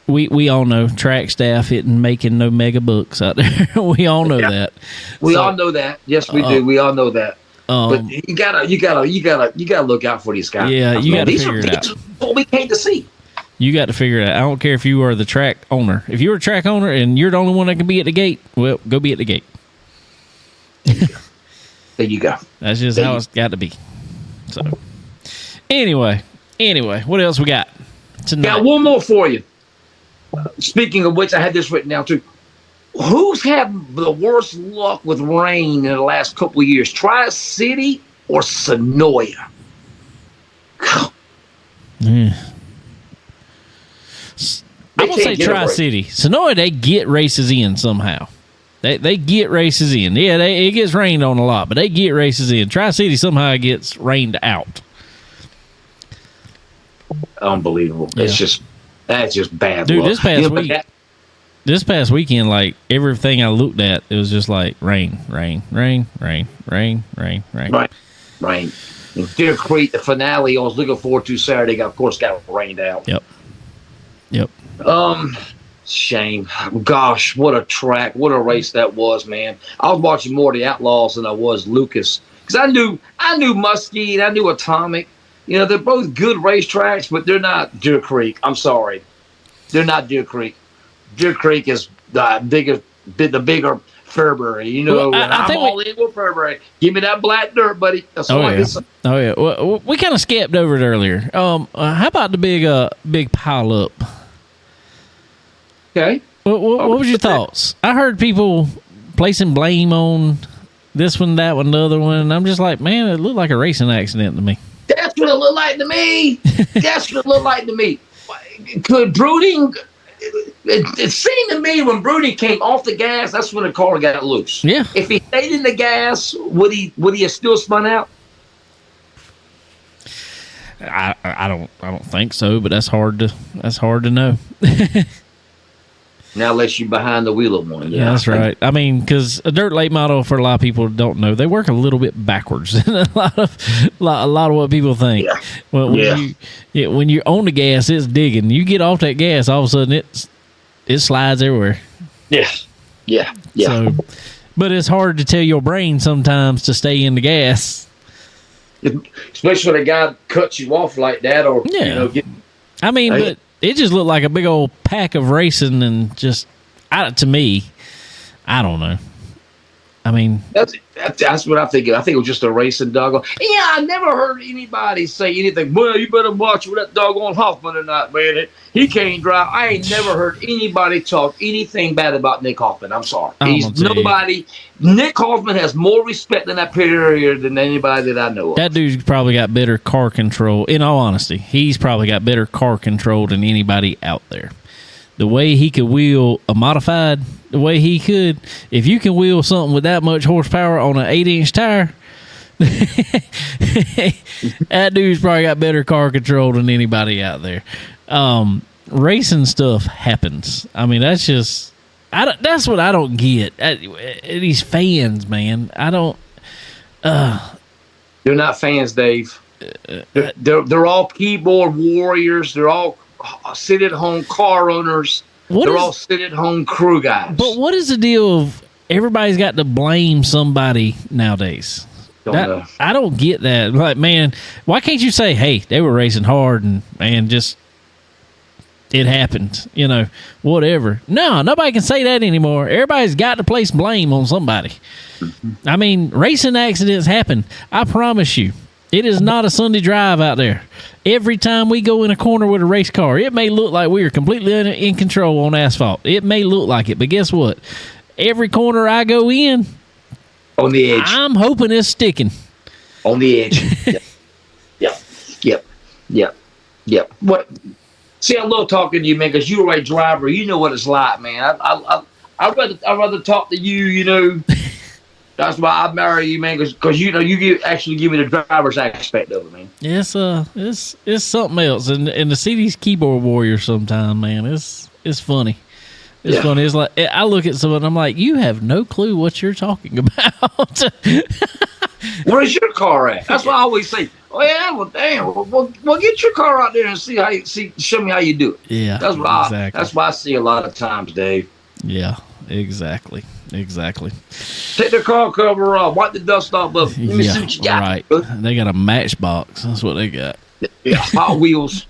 S1: we all know track staff isn't making no mega bucks out there. We all know that.
S3: We all know that. Yes, we do. We all know that. But you gotta look out for these guys.
S1: Yeah, you gotta figure it out.
S3: These are what we came to see.
S1: You got to figure it out. I don't care if you are the track owner. If you're a track owner and you're the only one that can be at the gate, well, go be at the gate.
S3: There you go.
S1: That's just how it's got to be. So, anyway, what else we got tonight?
S3: Got one more for you. Speaking of which, I had this written down too. Who's had the worst luck with rain in the last couple of years? Tri-City or Sonoya?
S1: Yeah. I'm going to say Tri-City. Sonoya, they get races in somehow. They get races in. Yeah, it gets rained on a lot, but they get races in. Tri-City somehow gets rained out.
S3: Unbelievable.
S1: Yeah.
S3: That's just bad
S1: Dude,
S3: luck.
S1: this past weekend, like, everything I looked at, it was just like rain.
S3: Right. Deer Creek, the finale I was looking forward to Saturday, of course, got rained out.
S1: Yep.
S3: Shame. Gosh, what a track, what a race that was, man. I was watching more of the Outlaws than I was Lucas, because I knew Muskie and I knew Atomic. You know, they're both good racetracks, but they're not Deer Creek. I'm sorry, they're not Deer Creek. Deer Creek is the bigger Fairbury. You know,
S1: well, I think
S3: I'm all in with Fairbury. Give me that black dirt, buddy. That's all I can say.
S1: Oh yeah. Well, we kind of skipped over it earlier. How about the big pile up?
S3: Okay.
S1: What was your thoughts? I heard people placing blame on this one, that one, the other one, and I'm just like, man, it looked like a racing accident to me.
S3: That's what it looked like to me. That's what it looked like to me. Could Brooding? It seemed to me when Brooding came off the gas, that's when the car got loose.
S1: Yeah.
S3: If he stayed in the gas, would he have still spun out?
S1: I don't think so, but that's hard to know.
S3: Now, unless you're behind the wheel of one.
S1: Yeah, that's right. I mean, because a dirt late model, for a lot of people don't know, they work a little bit backwards than a lot of what people think.
S3: Yeah.
S1: Well, when you're on the gas, it's digging. You get off that gas, all of a sudden it slides everywhere.
S3: Yeah.
S1: So, but it's hard to tell your brain sometimes to stay in the gas.
S3: Especially when a guy cuts you off like that, or
S1: but it just looked like a big old pack of racing, and just to me, I don't know. I mean,
S3: that's what I'm thinking. I think it was just a racing dog. Yeah, I never heard anybody say anything. Well, you better watch with that doggone Hoffman tonight, man. He can't drive. I ain't never heard anybody talk anything bad about Nick Hoffman. I'm sorry. He's nobody. Nick Hoffman has more respect in that pit area than anybody that I know of.
S1: That dude's probably got better car control. In all honesty, he's probably got better car control than anybody out there. The way he could wheel a modified, the way he could, if you can wheel something with that much horsepower on an 8-inch tire, that dude's probably got better car control than anybody out there. Racing stuff happens. I mean, that's just, that's what I don't get. These fans, man, I don't.
S3: They're not fans, Dave. They're all keyboard warriors. They're all sit-at-home car owners. They're all sit-at-home crew guys.
S1: But what is the deal of everybody's got to blame somebody nowadays? I don't get that. Like, man, why can't you say, hey, they were racing hard and just it happened, whatever. No, nobody can say that anymore. Everybody's got to place blame on somebody. Mm-hmm. I mean, racing accidents happen. I promise you. It is not a Sunday drive out there. Every time we go in a corner with a race car, it may look like we are completely in control on asphalt. It may look like it, but guess what? Every corner I go in,
S3: on the edge,
S1: I'm hoping it's sticking.
S3: On the edge. Yep. What? See, I love talking to you, man, because you're a driver. You know what it's like, man. I'd rather talk to you, That's why I marry you, man, because you actually give me the driver's aspect of it, man.
S1: It's something else, and to see these keyboard warriors sometimes, man, it's funny. It's funny. It's like I look at someone, I'm like, you have no clue what you're talking about.
S3: Where's your car at? That's what I always say. Oh yeah, well damn, well get your car out there and show me how you do it.
S1: Yeah,
S3: that's what that's why I see a lot of times, Dave.
S1: Yeah, exactly. Take
S3: the car cover off. Wipe the dust off of it. Let me see what you got.
S1: Right. They got a matchbox. That's what they got.
S3: Yeah, Hot Wheels.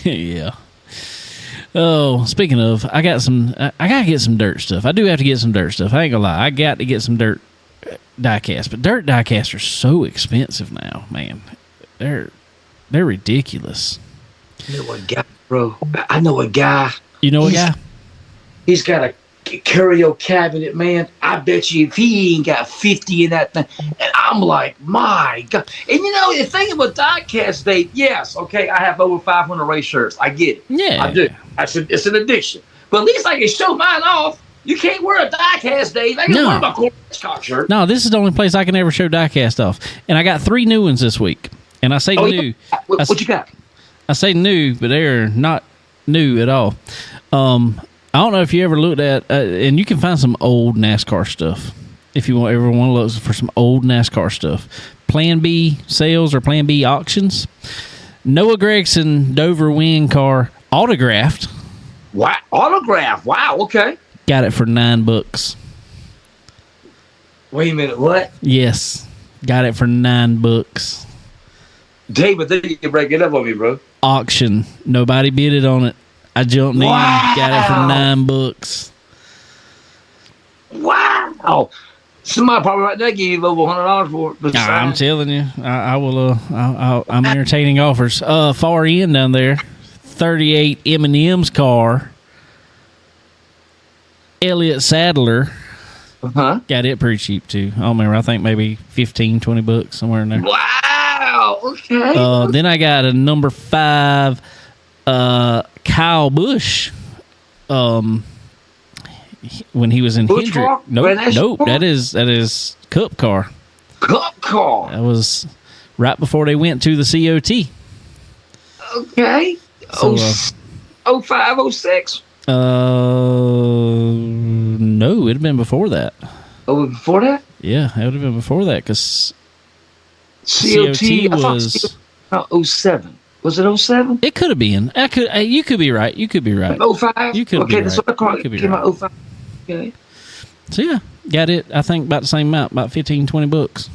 S1: Yeah. Oh, speaking of, I gotta get some dirt stuff. I do have to get some dirt stuff. I ain't gonna lie. I got to get some dirt diecast. But dirt diecasts are so expensive now, man. They're ridiculous.
S3: You know a guy, bro. I know a guy.
S1: You know a guy?
S3: He's got a curio cabinet, man. I bet you if he ain't got 50 in that thing, and I'm like, my God. And the thing about diecast, Dave, yes, okay, I have over 500 race shirts. I get it.
S1: Yeah.
S3: I do. It's an addiction. But at least I can show mine off. You can't wear a diecast, Dave. I can wear my Corvette shirt.
S1: No, this is the only place I can ever show diecast off. And I got 3 new ones this week. And I say new.
S3: What you got?
S1: I say new, but they're not new at all. I don't know if you ever looked at, and you can find some old NASCAR stuff if you ever want to look for some old NASCAR stuff. Plan B sales or Plan B auctions. Noah Gregson Dover Wing car Autographed.
S3: Wow, autograph. Wow, okay.
S1: Got it for $9.
S3: Wait a minute, what?
S1: Yes, got it for $9.
S3: David, they can break it up on me, bro.
S1: Auction. Nobody bid it on it. I jumped in, got it for $9.
S3: Wow. Somebody probably right there give you over $100 for it.
S1: I'm telling you, I will. I'm entertaining offers. Far end down there, 38 M&M's car. Elliott Sadler. Got it pretty cheap too. I don't remember. I think maybe $15-$20 somewhere in there.
S3: Wow. Okay.
S1: Then I got a number 5, Kyle Busch. When he was in
S3: Busch
S1: Hendrick.
S3: car?
S1: Nope. That is Cup car.
S3: Cup car.
S1: That was right before they went to the COT.
S3: Okay.
S1: So,
S3: 05, 06.
S1: No, it'd have been before that.
S3: Oh, before that?
S1: Yeah, it would have been before that because
S3: COT
S1: was
S3: 07. Was it 07?
S1: It could have been. You could be right. You could be right.
S3: 05?
S1: You could be
S3: okay,
S1: right.
S3: that's what I call
S1: You could be
S3: it. Came
S1: right.
S3: out 05. Okay.
S1: So yeah, got it. I think about the same amount, about $15-$20.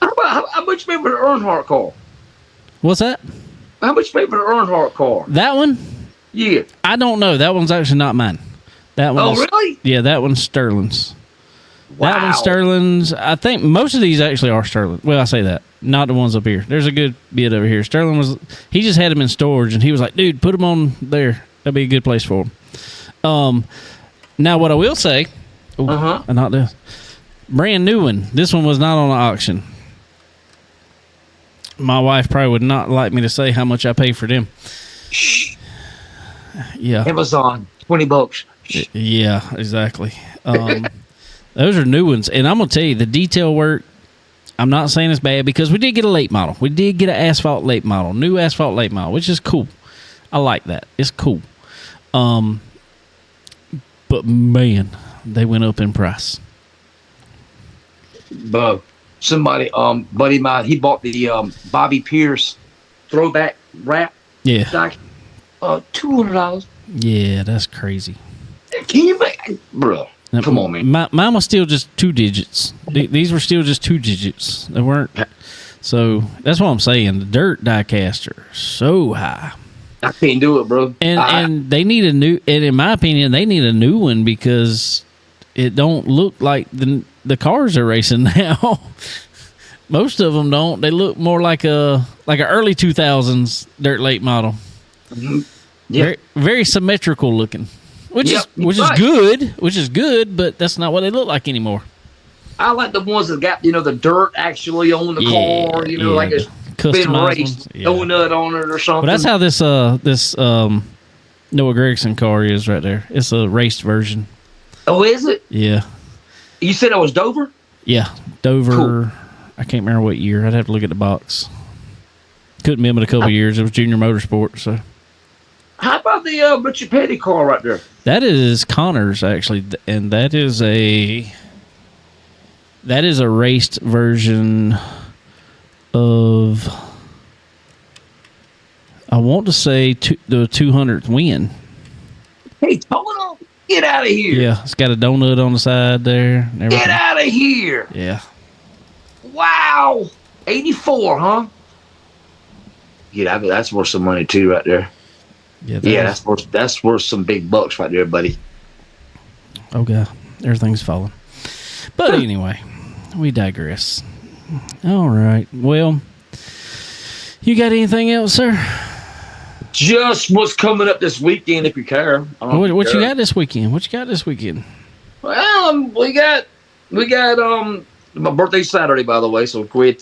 S3: How much you pay for the Earnhardt car?
S1: What's that?
S3: How much you pay for the Earnhardt car?
S1: That one?
S3: Yeah.
S1: I don't know. That one's actually not mine. That one.
S3: Oh, really?
S1: Yeah, that one's Sterling's.
S3: Wow.
S1: That one's Sterling's. I think most of these actually are Sterling. Well, I say that. Not the ones up here. There's a good bit over here. Sterling he just had them in storage, and he was like, dude, put them on there. That'd be a good place for them. Now, what I will say, not this, brand new one. This one was not on the auction. My wife probably would not like me to say how much I paid for them.
S3: Shh.
S1: Yeah.
S3: Amazon, $20. Shh.
S1: Yeah, exactly. Those are new ones. And I'm going to tell you, the detail work, I'm not saying it's bad because we did get a late model. We did get an asphalt late model, new asphalt late model, which is cool. I like that. It's cool. But, man, they went up in price.
S3: But somebody, buddy of mine, he bought the Bobby Pierce throwback wrap.
S1: Yeah.
S3: Doc, $200.
S1: Yeah, that's crazy.
S3: Can you make, bro? Come on, man.
S1: Mine was still just 2 digits. These were still just 2 digits. They weren't. So that's what I'm saying. The dirt die caster so high.
S3: I can't do it, bro.
S1: And they need a new. And in my opinion, they need a new one because it don't look like the cars are racing now. Most of them don't. They look more like a early 2000s dirt late model.
S3: Mm-hmm. Yeah,
S1: very, very symmetrical looking. Which is good, but that's not what they look like anymore.
S3: I like the ones that got the dirt actually on the car, like it's been raced, donut on it or something.
S1: But that's how this Noah Gragson car is right there. It's a raced version.
S3: Oh, is it?
S1: Yeah.
S3: You said it was Dover?
S1: Yeah, Dover.
S3: Cool.
S1: I can't remember what year. I'd have to look at the box. Couldn't be in a couple years. It was Junior Motorsport, so.
S3: How about the Richard Petty car right there?
S1: That is Connor's actually, and that is a raced version of, I want to say the 200th win.
S3: Hey, hold on, get out of here!
S1: Yeah, it's got a donut on the side there.
S3: Get out of here!
S1: Yeah.
S3: Wow, 84, huh? Yeah, that's worth some money too, right there.
S1: Yeah,
S3: that's worth some big bucks right there, buddy.
S1: Okay, everything's falling. But anyway, we digress. All right. Well, you got anything else, sir?
S3: Just what's coming up this weekend, if you care.
S1: What you got this weekend?
S3: Well, we got my birthday's Saturday, by the way. So go ahead,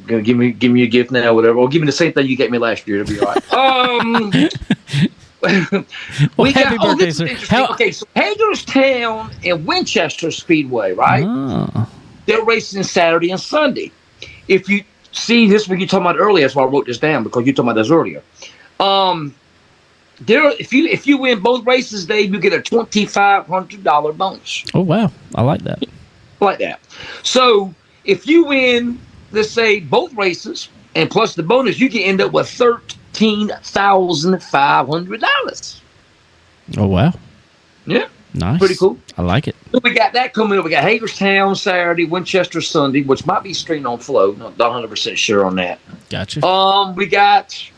S3: gonna give me a gift now, whatever. Or give me the same thing you gave me last year. It'll be all right.
S1: Happy birthday, sir.
S3: Okay, so Hagerstown and Winchester Speedway, right?
S1: Oh.
S3: They're racing Saturday and Sunday. If you see this week, you talking about earlier, that's why I wrote this down because you talking about this earlier. If you win both races, Dave, you get a $2,500 bonus.
S1: Oh wow, I like that.
S3: Like that. So if you win, let's say both races and plus the bonus, you can end up with $13,000. $15,500.
S1: Oh, wow.
S3: Yeah.
S1: Nice.
S3: Pretty cool.
S1: I like it.
S3: So we got that coming up. We got Hagerstown Saturday, Winchester Sunday, which might be streamed on Flow. Not 100% sure on that.
S1: Gotcha.
S3: We got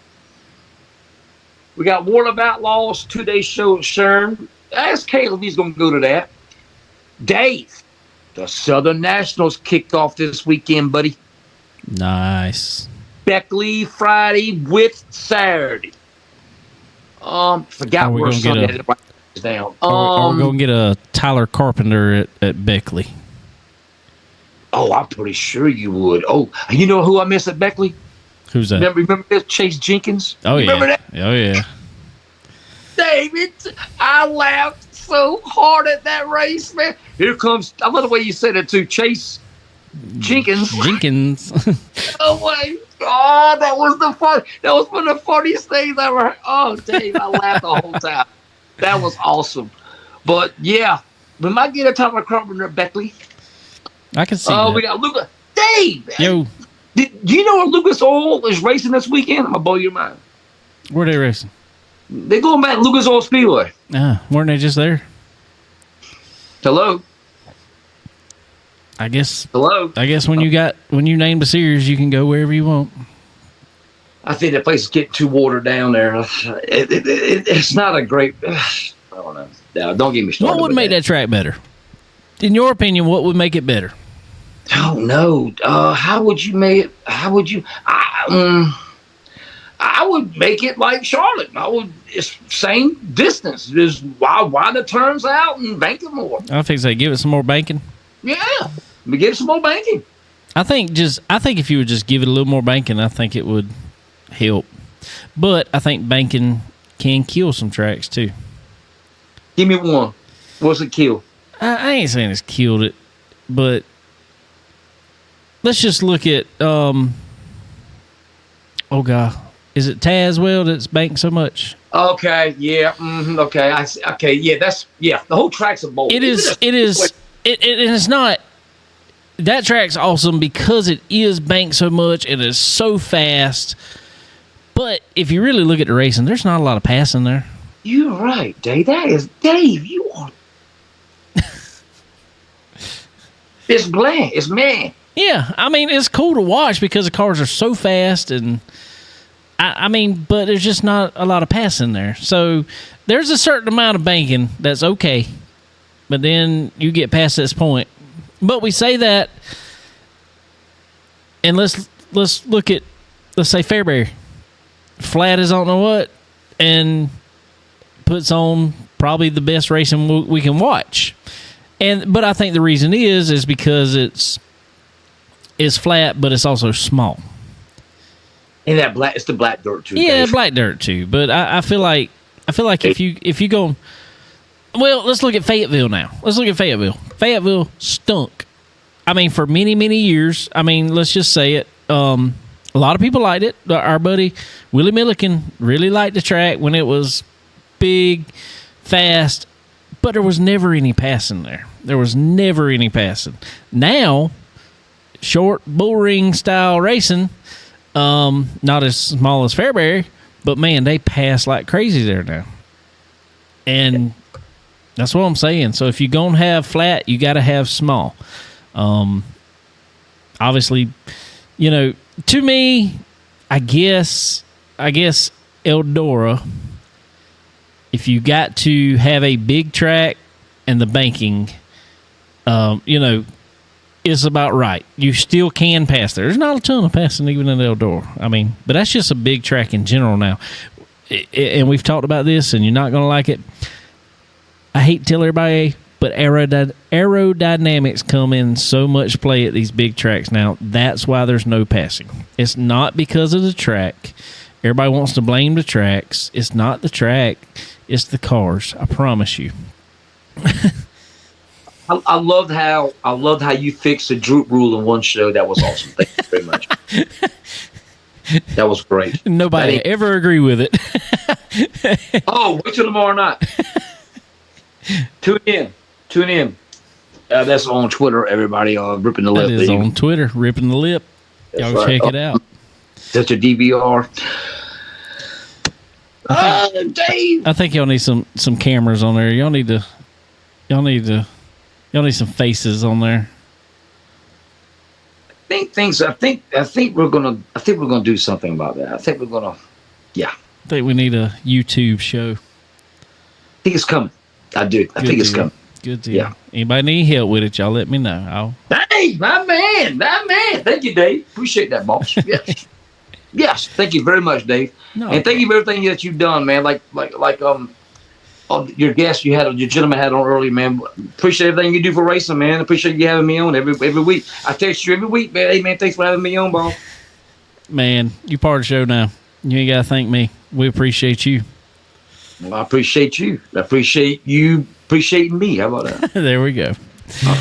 S3: World of Outlaws 2-day show at Shern. Ask Cale if he's going to go to that. Dave, the Southern Nationals kicked off this weekend, buddy.
S1: Nice.
S3: Beckley Friday with Saturday. Forgot where Sunday is down.
S1: Are we going to get a Tyler Carpenter at Beckley?
S3: Oh, I'm pretty sure you would. Oh, you know who I miss at Beckley?
S1: Who's that?
S3: Remember this? Chase Jenkins?
S1: Oh, yeah.
S3: Remember that?
S1: Oh, yeah.
S3: David, I laughed so hard at that race, man. Here comes, I love the way you said it too, Chase Jenkins. Oh, my God, that was one of the funniest things I ever heard. Oh, Dave, I laughed the whole time. That was awesome. But, yeah, we might get a Tyler Carpenter at Beckley.
S1: I can see that.
S3: We got Lucas. Dave!
S1: Yo.
S3: Do you know where Lucas Oil is racing this weekend? I'm going to blow your mind.
S1: Where are they racing?
S3: They're going back to Lucas Oil Speedway.
S1: Weren't they just there?
S3: Hello?
S1: I guess
S3: Hello?
S1: when you name the series, you can go wherever you want.
S3: I think that place is getting too watered down there. It's not a great. I don't know. No, don't get me started.
S1: What would make that track better? In your opinion, what would make it better?
S3: Oh no! How would you make it? How would you? I would make it like Charlotte. It's same distance. Just widen the turns out and bank it more.
S1: I think they give it some more banking.
S3: Yeah, we give it some more banking.
S1: I think if you would just give it a little more banking, I think it would help. But I think banking can kill some tracks too.
S3: Give me one. What's it kill?
S1: I ain't saying it's killed it, but let's just look at oh god, is it Tazewell that's banked so much?
S3: Okay, yeah, okay, okay, yeah, the whole track's a bowl.
S1: It is, and it's not. That track's awesome because it is banked so much and it's so fast. But if you really look at the racing, there's not a lot of passing there.
S3: You're right, Dave. Dave. You are. It's bland. It's man.
S1: Yeah, I mean, it's cool to watch because the cars are so fast, and I mean, but there's just not a lot of passing there. So there's a certain amount of banking that's okay, but then you get past this point. But we say that, and let's look at, let's say Fairbury. Flat as I don't know what, and puts on probably the best racing we can watch. But I think the reason is because it's flat, but it's also small.
S3: And that it's the black dirt too.
S1: Yeah,
S3: Dave.
S1: black dirt too. But I feel like if you go, well, let's look at Fayetteville now. Fayetteville stunk. I mean, for many, many years. I mean, let's just say it. A lot of people liked it. Our buddy Willie Milliken really liked the track when it was big, fast, but there was never any passing there. Now, short bull ring style racing, not as small as Fairbury, but man, they pass like crazy there now. And that's what I'm saying. So if you're going to have flat, you got to have small. Obviously, you know, to me, I guess Eldora, if you got to have a big track and the banking, you know, is about right. You still can pass there. There's not a ton of passing even in Eldora. I mean, but that's just a big track in general now. And we've talked about this, and you're not going to like it. I hate to tell everybody, but aerodynamics come in so much play at these big tracks now. That's why there's no passing. It's not because of the track. Everybody wants to blame the tracks. It's not the track. It's the cars. I promise you.
S3: I loved how you fixed the droop rule in one show. That was awesome. Thank you very much. That was great.
S1: Nobody ever agree with it.
S3: Oh, wait till tomorrow night. Tune in. That's on Twitter, everybody. Ripping the Lip.
S1: That is on Twitter, Ripping the Lip. Y'all check it out.
S3: That's a DVR. Dave.
S1: I think y'all need some cameras on there. Y'all need some faces on there.
S3: I think we're gonna do something about that. I think we're gonna. Yeah.
S1: I think we need a YouTube show.
S3: I think it's coming. I do. I think it's coming.
S1: Good deal.
S3: Yeah.
S1: Anybody need help with it, y'all let me know.
S3: Hey, my man. Thank you, Dave. Appreciate that, boss. Yes. Yes. Thank you very much, Dave.
S1: No.
S3: And thank you for everything that you've done, man. Like your guest your gentleman had on earlier, man. Appreciate everything you do for racing, man. Appreciate you having me on every week. I text you every week, man. Hey, man, thanks for having me on, boss.
S1: Man, you part of the show now. You ain't got to thank me. We appreciate you.
S3: Well, I appreciate you. I appreciate you appreciating me. How about that?
S1: There we go. All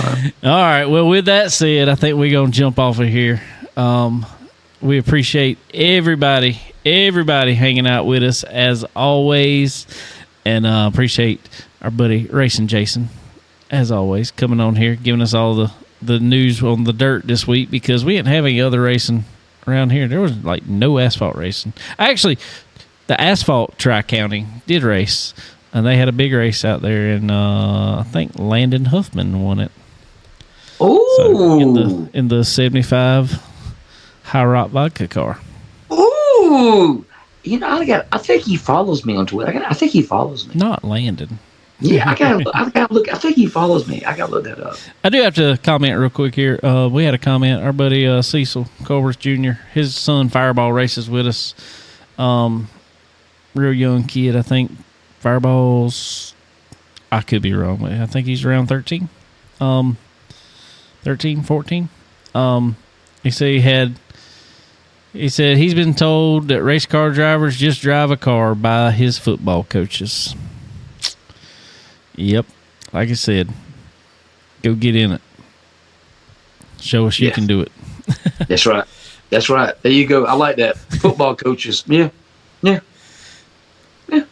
S1: right. Well, with that said, I think we're going to jump off of here. We appreciate everybody hanging out with us as always. And appreciate our buddy Racing Jason, as always, coming on here, giving us all the news on the dirt this week because we didn't have any other racing around here. There was like no asphalt racing. Actually, the asphalt Tri-County did race, and they had a big race out there, and I think Landon Huffman won it.
S3: Ooh!
S1: So in the 75 High Rock vodka car.
S3: Ooh! You know, I think he follows me on Twitter. I think he follows me.
S1: Not Landon.
S3: Yeah, I gotta look. I think he follows me. I gotta look that up.
S1: I do have to comment real quick here. We had a comment. Our buddy Cecil Culver's Jr., his son Fireball races with us. Real young kid, I think. Fireball's, I could be wrong. I think he's around 13. 13, 14. He said he's been told that race car drivers just drive a car by his football coaches. Yep. Like I said, go get in it. Show us you can do it.
S3: That's right. That's right. There you go. I like that. Football coaches. Yeah. Yeah. Yeah.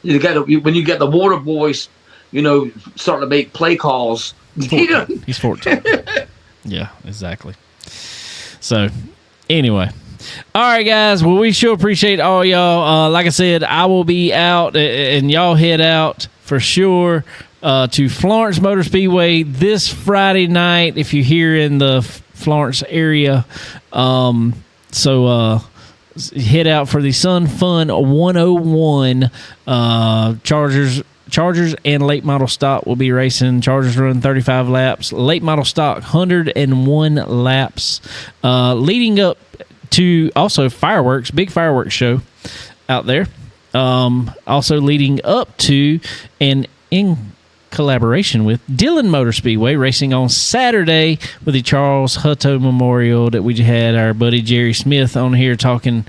S3: When you got the water boys, starting to make play calls.
S1: He's 14. Yeah, exactly. So, anyway. All right, guys. Well, we sure appreciate all y'all. Like I said, I will be out, and y'all head out for sure to Florence Motor Speedway this Friday night if you're here in the Florence area. So head out for the Sun Fun 101 Chargers and late model stock will be racing. Chargers run 35 laps. Late model stock 101 laps. Leading up to also fireworks, big fireworks show out there. Also leading up to and in collaboration with Dillon Motor Speedway racing on Saturday with the Charles Hutto Memorial that we had our buddy Jerry Smith on here talking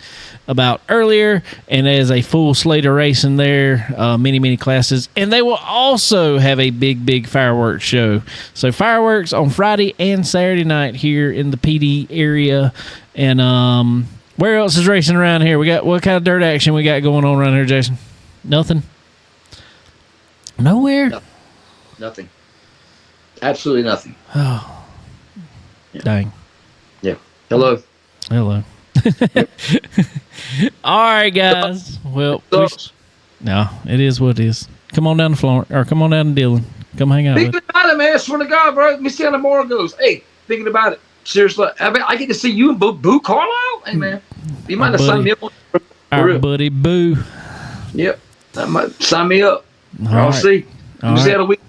S1: about earlier, and there's a full slate of racing there, many classes, and they will also have a big fireworks show. So fireworks on Friday and Saturday night here in the PD area. And where else is racing around here? We got what kind of dirt action we got going on around here, Jason? Nothing. Nowhere.
S3: Nothing. Absolutely nothing.
S1: Oh, yeah. Dang.
S3: Yeah. Hello.
S1: All right, guys. Well, no, it is what it is. Come on down to Florence, or come on down to Dillon. Come hang out.
S3: Thinking about it, man. I swear to God, bro. Let me see how tomorrow goes. Hey, thinking about it. Seriously, I get to see you and Boo Carlisle. Hey, man, you might have signed me up.
S1: Our buddy Boo.
S3: Yep, that might sign me up.
S1: I'll
S3: see. You see how the week.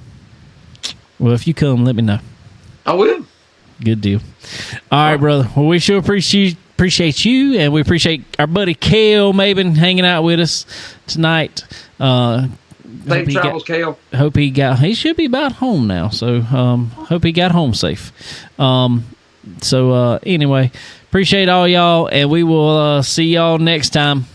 S1: Well, if you come, let me know.
S3: I will.
S1: Good deal. All right, brother. Well, we sure appreciate you, and we appreciate our buddy Cale Maybin hanging out with us tonight.
S3: Safe travels, Cale.
S1: He should be about home now, so hope he got home safe. So anyway, appreciate all y'all, and we will see y'all next time.